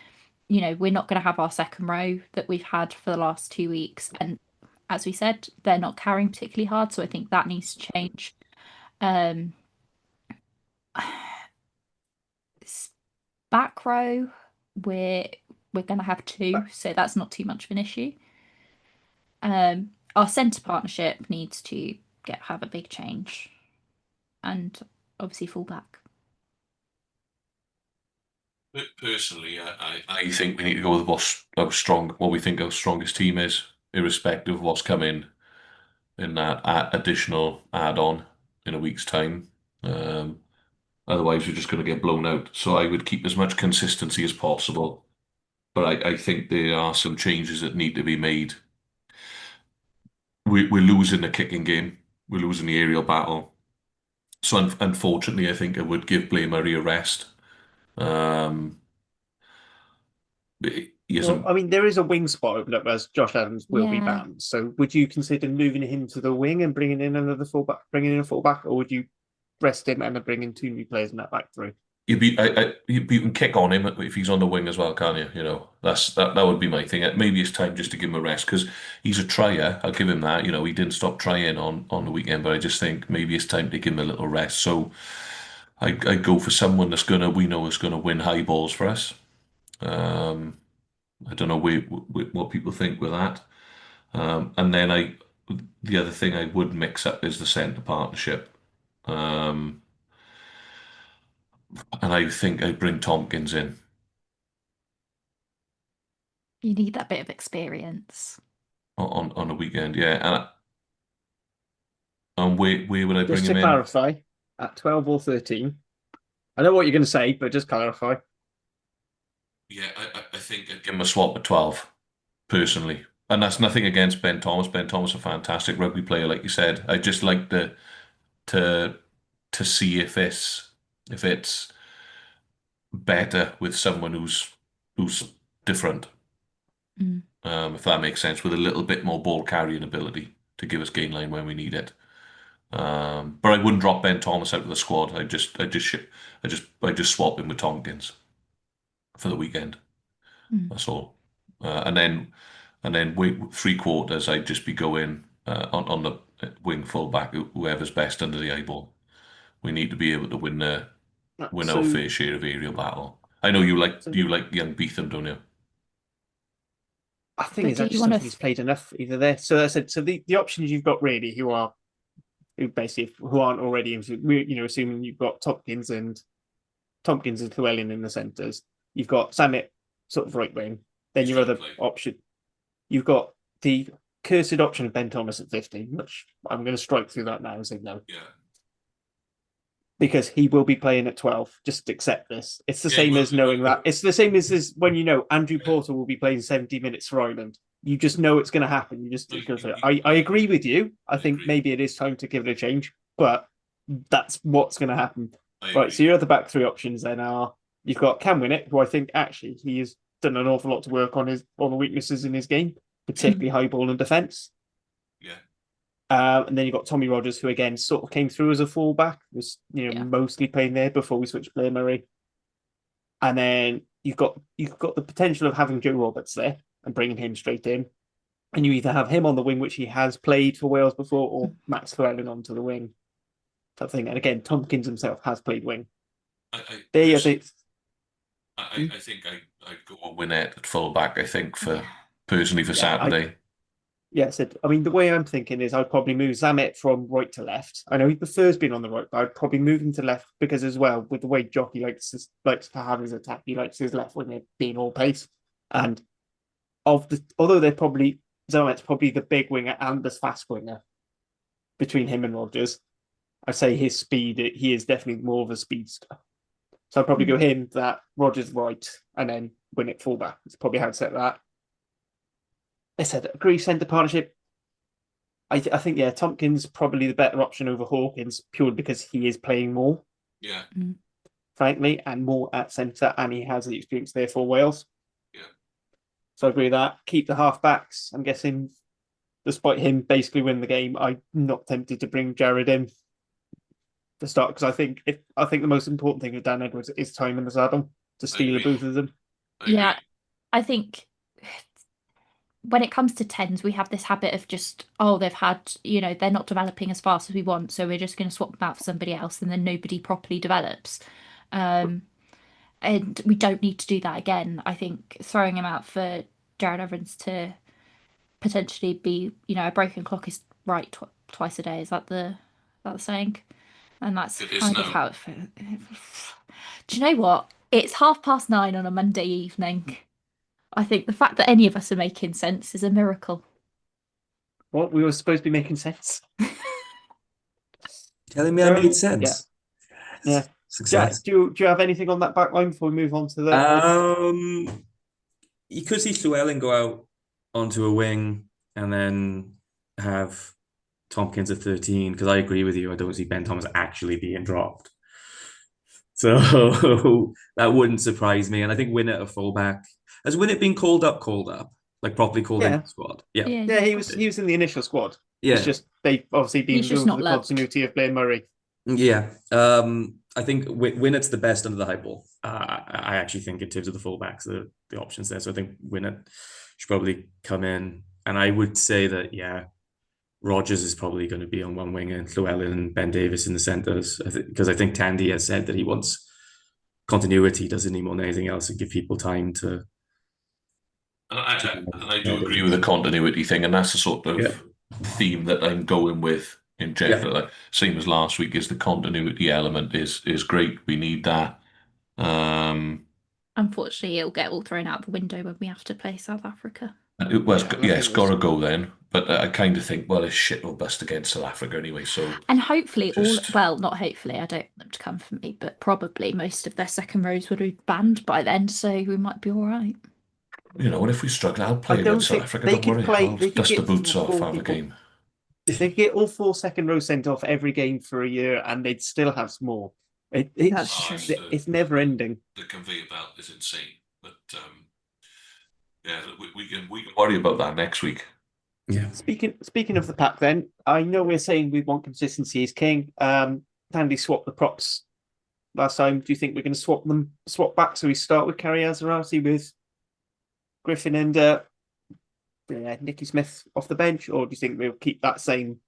we're not going to have our second row that we've had for the last 2 weeks. And as we said, they're not carrying particularly hard. So I think that needs to change. Back row, we're going to have two, so that's not too much of an issue. Our centre partnership needs to have a big change, and obviously fullback. Personally, I think we need to go with what we think our strongest team is, irrespective of what's coming in that additional add-on in a week's time. Otherwise, we're just going to get blown out. So I would keep as much consistency as possible. But I think there are some changes that need to be made we're losing the kicking game. We're losing the aerial battle. So unfortunately, I think I would give Blair Murray a rest. He Well, isn't. I mean, there is a wing spot open up as Josh Adams will be Yeah. banned. So would you consider moving him to the wing and bringing in another fullback, bringing in a fullback, or would you rest him and then bring in 2 new players in that back three? You can kick on him if he's on the wing as well, can't you? You know, that would be my thing. Maybe it's time just to give him a rest because he's a trier. I'll give him that. You know, he didn't stop trying on the weekend, but I just think maybe it's time to give him a little rest. So I go for someone we know is gonna win high balls for us. I don't know what people think with that. And then the other thing I would mix up is the centre partnership. And I think I'd bring Tompkins in. You need that bit of experience. On a weekend, yeah. And where would I bring Just him to in? clarify, at 12 or 13, I know what you're going to say, but just clarify. Yeah, I think I'd give him a swap at 12, personally. And that's nothing against Ben Thomas. Ben Thomas is a fantastic rugby player, like you said. I just like to see if it's better with someone who's different. If that makes sense, with a little bit more ball carrying ability to give us gain line when we need it. But I wouldn't drop Ben Thomas out of the squad. I just swap him with Tompkins for the weekend. That's all. And then wait 3/4. I'd just be going on the wing fullback, whoever's best under the eyeball. We need to be able to win our fair share of aerial battle. I know you like young Beetham, don't you? I think But I just don't think he's played enough either there. So I said, so the options you've got really who aren't already, assuming you've got Tompkins and Llewellyn in the centres, you've got Samet sort of right wing. Then your other option, you've got the cursed option of Ben Thomas at 15, which I'm going to strike through that now and say no. Yeah. Because he will be playing at 12. Just accept this. It's the same as knowing that. It's the same as when you know Andrew Porter will be playing 70 minutes for Ireland. You just know it's going to happen. You just go for it. I agree with you. I think maybe it is time to give it a change, but that's what's going to happen. Right, so your other back three options then are you've got Cam Winnett, who I think actually he has done an awful lot to work on the weaknesses in his game, particularly high ball and defence. Yeah. And then you've got Tommy Rogers, who again sort of came through as a fullback, was mostly playing there before we switched Blair Murray. And then you've got the potential of having Joe Roberts there and bringing him straight in. And you either have him on the wing, which he has played for Wales before, or Max Llewellyn onto the wing. That thing. And again, Tompkins himself has played wing. I think I'd go a Winnett at fullback. I think personally for Saturday. I mean, the way I'm thinking is I'd probably move Zamet from right to left. I know he prefers being on the right, but I'd probably move him to left because, as well, with the way Jockey likes to have his attack, he likes his left wing being all pace. And although they're probably Zamet's probably the big winger and the fast winger between him and Rogers, I'd say his speed, he is definitely more of a speedster. So I'd probably go him, that Rogers right, and then Winnett fullback. It's probably how to set that. I said, agree centre partnership. I think, Tompkins probably the better option over Hawkins, purely because he is playing more. Yeah. Frankly, and more at centre, and he has the experience there for Wales. Yeah. So I agree with that. Keep the half-backs. I'm guessing, despite him basically winning the game, I'm not tempted to bring Jared in to start, because I think the most important thing with Dan Edwards is time in the saddle to steal both of them. Yeah, I think when it comes to 10s, we have this habit of just, they've had, they're not developing as fast as we want, so we're just going to swap them out for somebody else, and then nobody properly develops. And we don't need to do that again. I think throwing him out for Jared Evans to potentially be, a broken clock is right twice a day. Is that the saying? And that's kind of how it feels. Do you know what? It's 9:30 on a Monday evening. I think the fact that any of us are making sense is a miracle. What? We were supposed to be making sense? Telling me I made sense? Yeah. Success. Jack, do you have anything on that back line before we move on to the... You could see Llewellyn go out onto a wing, and then have Tompkins at 13 because I agree with you. I don't see Ben Thomas actually being dropped. So that wouldn't surprise me. And I think Winnett at fullback. Has Winnett been called up, like properly called into Yeah. the squad? Yeah. Yeah, Yeah, he was in the initial squad. It's Yeah. just they've obviously been He's just going for not the loved. continuity of Blair Murray. Yeah. I think Winnett's the best under the high ball. I actually think in terms of the fullbacks, the options there. So I think Winnett should probably come in. And I would say that, yeah, Rogers is probably going to be on one wing and Llewellyn and Ben Davies in the centres. Because I think Tandy has said that he wants continuity, doesn't he, more than anything else, and give people time to. And I do agree with the continuity thing, and that's the sort of theme that I'm going with in general. Like, same as last week, is the continuity element is great. We need that. Unfortunately, it'll get all thrown out the window when we have to play South Africa. It's got to go then. But I kind of think, well, it's shit or bust against South Africa anyway. So And hopefully not hopefully, I don't want them to come for me, but probably most of their second rows would be banned by then, so we might be all right. And if we struggle, I'll play against South Africa. Don't worry, I'll dust the boots off, have a game. They get all 4 second rows sent off every game for a year, and they'd still have more. It's never ending. The conveyor belt is insane, but yeah, we can worry about that next week. Yeah. Speaking of the pack, then I know we're saying we want consistency is king. Tandy swapped the props last time. Do you think we're going to swap back? So we start with Carrie Azarati with Griffin and Nicky Smith off the bench, or do you think we'll keep that same?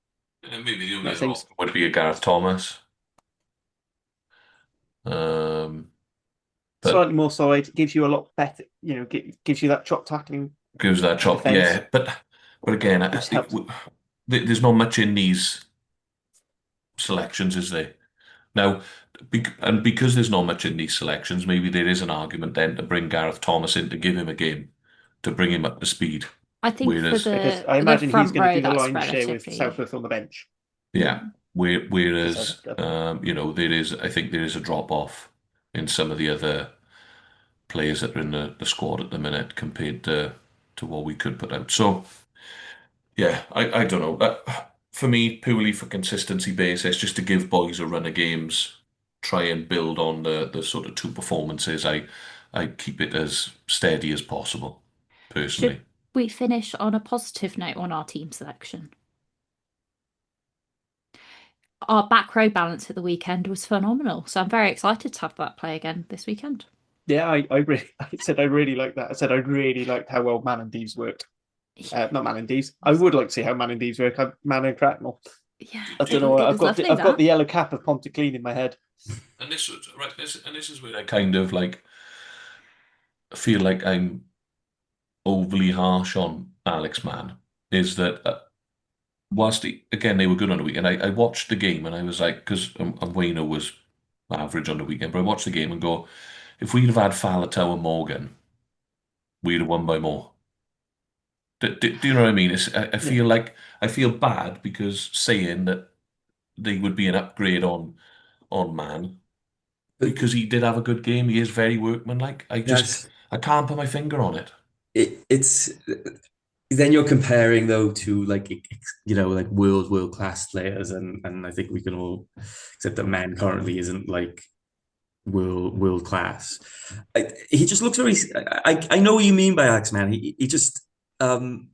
Maybe the only other option would be a Gareth Thomas. Slightly more solid, gives you a lot better. Gives you that chop tackling. Gives that chop, yeah. But again, there's not much in these selections, is there? Now, because there's not much in these selections, maybe there is an argument then to bring Gareth Thomas in to give him a game, to bring him up to speed. I think because I imagine he's going to do the line share with Southworth on the bench. Yeah. Whereas, I think there is a drop off in some of the other players that are in the squad at the minute compared to what we could put out. So, yeah, I don't know. For me, purely for consistency basis, just to give boys a run of games, try and build on the sort of 2 performances. I keep it as steady as possible, personally. Should we finish on a positive note on our team selection? Our back row balance at the weekend was phenomenal, so I'm very excited to have that play again this weekend. Yeah, I said I really like that. I said I really liked how well Man and Deeves worked. Not Man and Deeves. I would like to see how Man and Deeves work. Man and Cracknell. Yeah, I don't know. I've got the yellow cap of Pontyclean in my head. And this was right. This is where I kind of like feel like I'm overly harsh on Alex Mann. Is that whilst they were good on the weekend, I watched the game and I was like, because Wayno was average on the weekend, but I watched the game and go, if we'd have had Faletau and Morgan, we'd have won by more. Do you know what I mean? I feel bad because saying that they would be an upgrade on Mann because he did have a good game. He is very workmanlike. I can't put my finger on it. It's then you're comparing though to like world class players, and I think we can all accept that Mann currently isn't like world class. He just looks very. I know what you mean by Alex Mann. He just. To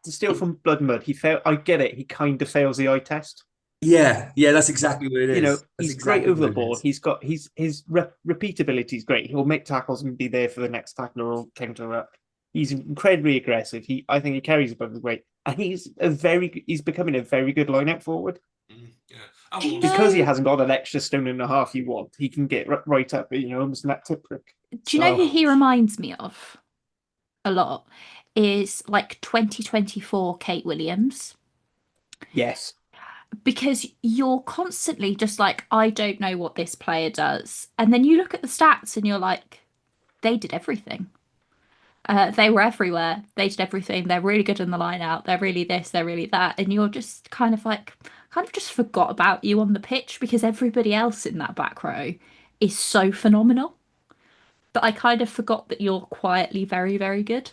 steal from Blood and Mud, I get it. He kind of fails the eye test. Yeah, that's exactly what it is. He's great over the board. He's got his repeatability is great. He'll make tackles and be there for the next tackler or counter up. He's incredibly aggressive. I think he carries above the weight, and he's becoming a very good line-out forward. Yeah. Because he hasn't got an extra stone and a half you want, he can get right up, almost in that tip prick. Do you know who he reminds me of a lot? Is like 2024 Kate Williams. Yes. Because you're constantly just like, I don't know what this player does. And then you look at the stats and you're like, they did everything. They were everywhere. They did everything. They're really good in the line out. They're really this, they're really that. And you're just kind of just forgot about you on the pitch because everybody else in that back row is so phenomenal. But I kind of forgot that you're quietly very, very good.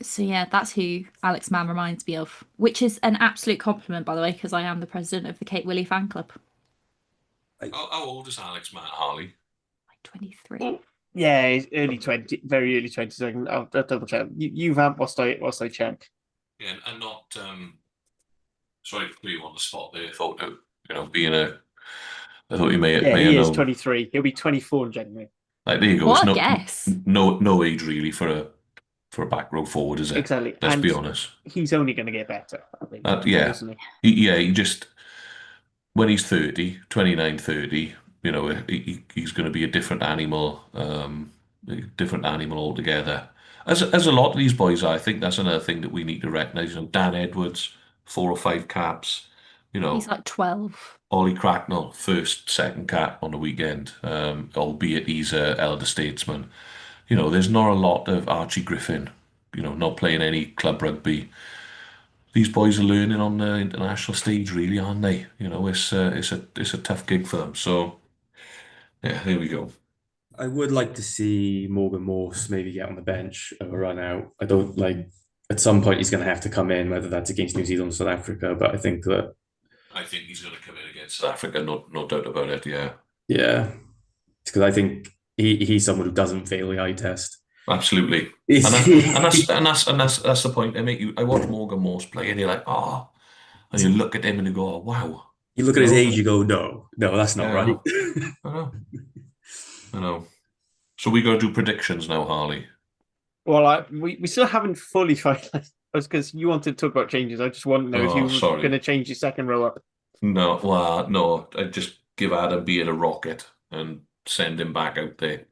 So yeah, that's who Alex Mann reminds me of, which is an absolute compliment, by the way, because I am the president of the Kate Willie fan club. How old is Alex Mann, Harley? Like 23. Yeah, he's early 20, very early 20s. I'll double check. You vamp whilst I check. Yeah, and not sorry to put you on the spot there. I thought being a I thought you may Yeah, may he have is known. 23. He'll be 24 in January. Like there you go. It's What a guess. no age really for a back row forward, is it? Exactly. Let's And be honest. he's only going to get better, I think, Yeah, personally. he just when he's 30, 29, 30, he's going to be a different animal altogether. As a lot of these boys are, I think that's another thing that we need to recognise. Dan Edwards, 4 or 5 caps. He's like 12. Ollie Cracknell, first, second cap on the weekend, albeit he's a elder statesman. There's not a lot of Archie Griffin, not playing any club rugby. These boys are learning on the international stage, really, aren't they? It's a tough gig for them. So yeah, there we go. I would like to see Morgan Morse maybe get on the bench of a run out. I don't like at some point he's going to have to come in, whether that's against New Zealand or South Africa. But I think he's going to come in against South Africa, no doubt about it. yeah, because I think he's someone who doesn't fail the eye test. Absolutely, and that's the point. I watch Morgan Morse play, and you're like, oh, and you look at him and you go, oh, wow. You look at his age, you go, no, that's not right. I know. So we got to do predictions now, Harley. Well, we still haven't fully finalized. Because you wanted to talk about changes. I just want to know if you were going to change your second row up. No, well, no. I'd just give Adam Beard a rocket and send him back out there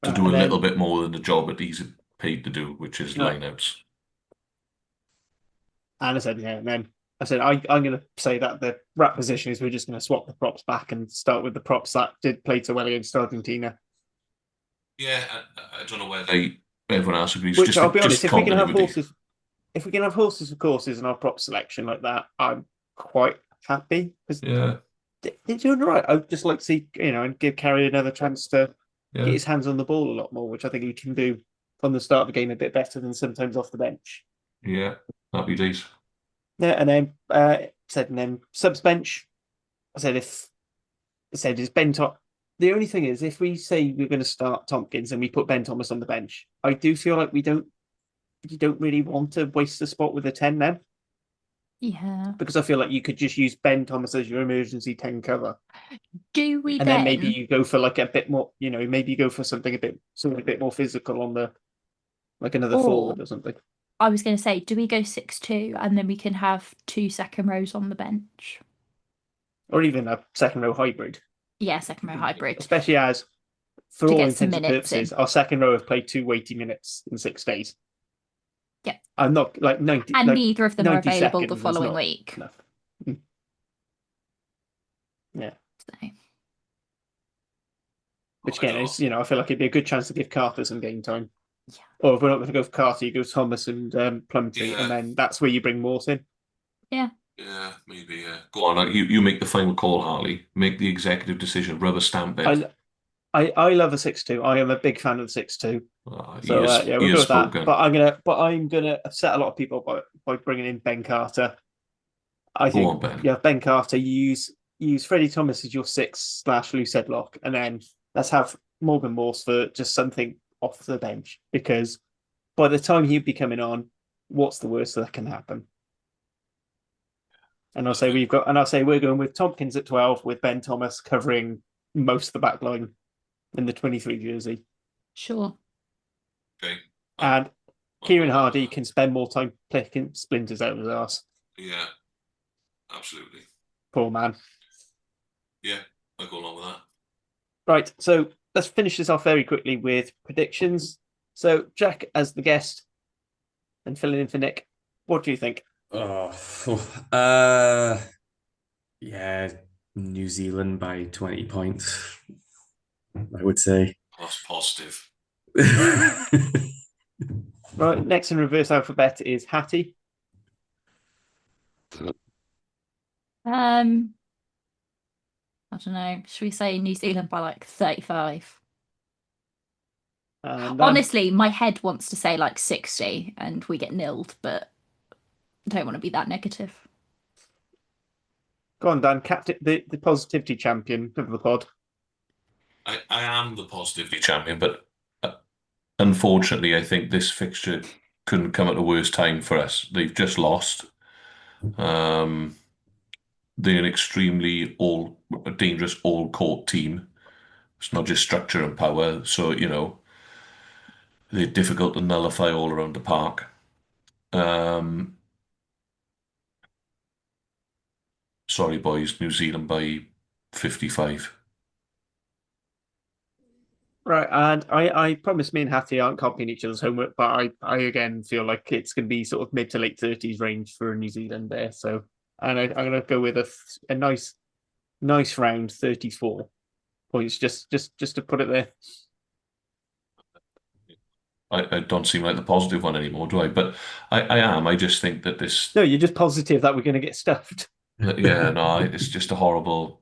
to do a little bit more than the job that he's paid to do, which is lineouts. And I said, yeah, and then I said, I'm going to say that the WRRAP position is we're just going to swap the props back and start with the props that did play so well against Argentina. Yeah, I don't know whether everyone else agrees. Which I'll be honest, if we can have horses for courses in our prop selection like that, I'm quite happy because they're doing all right. I'd just like to see, and give Carey another chance to get his hands on the ball a lot more, which I think he can do from the start of the game a bit better than sometimes off the bench. Yeah, happy days. Yeah, and then subs bench. Is Ben Top. The only thing is, if we say we're going to start Tompkins and we put Ben Thomas on the bench, I do feel like you don't really want to waste a spot with a 10 then. Yeah. Because I feel like you could just use Ben Thomas as your emergency 10 cover. Do we and then maybe you go for like a bit more, maybe you go for something a bit more physical on the, like another forward or something. I was going to say, do we go 6-2 and then we can have 2 second rows on the bench? Or even a second row hybrid. Yeah, second row hybrid. Especially as, for all intents and purposes, our second row have played 2 weighty minutes in 6 days. Yeah. I'm not like 90. And like, neither of them are available the following week. Enough. Yeah. So. Which again is, I feel like it'd be a good chance to give Carter some game time. Yeah. Or if we're not going to go for Carter, you go Thomas and Plumtree, and then that's where you bring Morse in. Yeah. Yeah, maybe. Go on, you make the final call, Harley. Make the executive decision. Rubber stamp it. I love a 6-2. I am a big fan of the 6-2. So we'll go with that. But I'm gonna upset a lot of people by bringing in Ben Carter. I think Ben Carter. Use Freddie Thomas as your 6/loose headlock, and then let's have Morgan Morse for just something off the bench, because by the time he'd be coming on, what's the worst that can happen? And I'll say we're going with Tompkins at 12 with Ben Thomas covering most of the back line in the 23 jersey. Sure. Okay. And Kieran Hardy can spend more time picking splinters out of his arse. Yeah, absolutely. Poor man. Yeah, I'll go along with that. Right, so let's finish this off very quickly with predictions. So Jack as the guest and filling in for Nick, what do you think? Yeah, New Zealand by 20 points, I would say. That's positive. Right, next in reverse alphabet is Hattie. I don't know. Should we say New Zealand by like 35? And, honestly, my head wants to say like 60 and we get nilled, but I don't want to be that negative. Go on, Dan, captain, the positivity champion of the pod. I am the positivity champion, but unfortunately, I think this fixture couldn't come at a worse time for us. They've just lost. They're an extremely dangerous all-court team. It's not just structure and power. So, they're difficult to nullify all around the park. Sorry, boys, New Zealand by 55. Right, and I promise me and Hattie aren't copying each other's homework, but I again feel like it's going to be sort of mid to late 30s range for New Zealand there. So, and I'm going to go with a nice round 34 points, just to put it there. I don't seem like the positive one anymore, do I? But I am. I just think that this. No, you're just positive that we're going to get stuffed. Yeah, no, it's just a horrible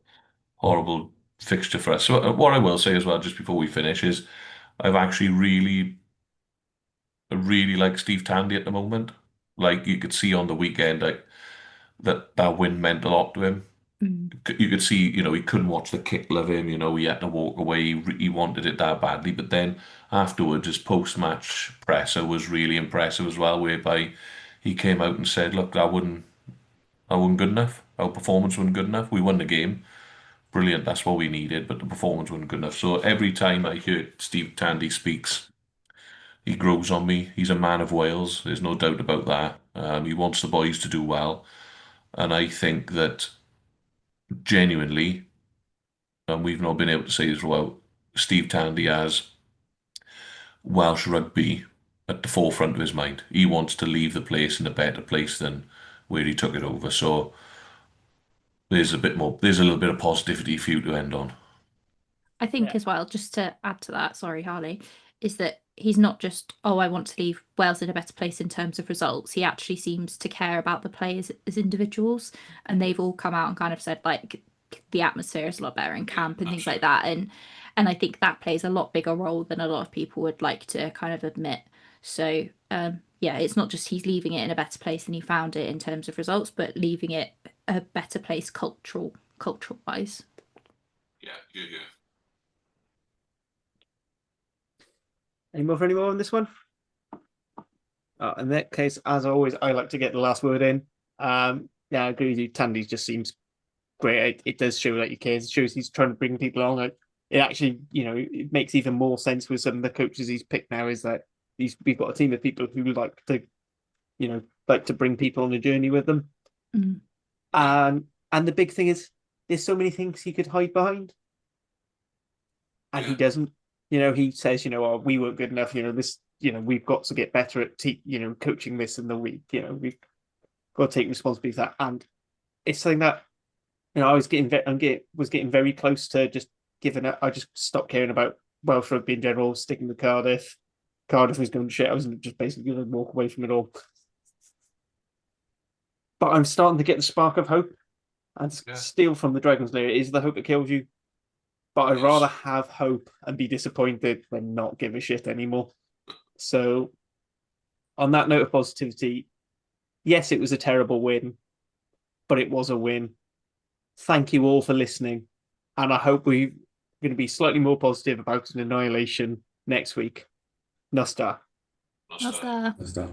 fixture for us. So what I will say as well, just before we finish, is I've actually really like Steve Tandy at the moment. Like you could see on the weekend, like that win meant a lot to him. You could see, he couldn't watch the kick love him. He had to walk away. He wanted it that badly. But then afterwards, his post-match presser was really impressive as well, whereby he came out and said, "Look, I wasn't good enough. Our performance wasn't good enough. We won the game. Brilliant. That's what we needed, but the performance wasn't good enough." So every time I hear Steve Tandy speaks, he grows on me. He's a man of Wales. There's no doubt about that. He wants the boys to do well, and I think that genuinely, and we've not been able to say this well, Steve Tandy has Welsh rugby at the forefront of his mind. He wants to leave the place in a better place than where he took it over. So there's a little bit of positivity for you to end on. I think as well, just to add to that, sorry, Harley, is that he's not just, oh, I want to leave Wales in a better place in terms of results. He actually seems to care about the players as individuals, and they've all come out and kind of said like the atmosphere is a lot better in camp and things like that. And I think that plays a lot bigger role than a lot of people would like to kind of admit. So yeah, it's not just he's leaving it in a better place than he found it in terms of results, but leaving it a better place cultural wise. Yeah. Any more for any more on this one? In that case, as always, I like to get the last word in. Yeah, I agree with you. Tandy just seems great. It does show that he cares. It shows he's trying to bring people along. Like, it actually, it makes even more sense with some of the coaches he's picked now. Is that we've got a team of people who like to bring people on a journey with them. And the big thing is, there's so many things he could hide behind, and he doesn't. He says, oh, we weren't good enough. This, we've got to get better at coaching this in the week. We've got to take responsibility for that. And it's something that I was getting very close to just giving up. I just stopped caring about Welsh rugby in general, sticking with Cardiff. Cardiff was going to shit. I was just basically going to walk away from it all. But I'm starting to get the spark of hope, and steal from the Dragon's Lair is the hope that kills you. But I'd rather have hope and be disappointed than not give a shit anymore. So, on that note of positivity, yes, it was a terrible win, but it was a win. Thank you all for listening. And I hope we're going to be slightly more positive about an annihilation next week. Nostar. Nostar. Nostar.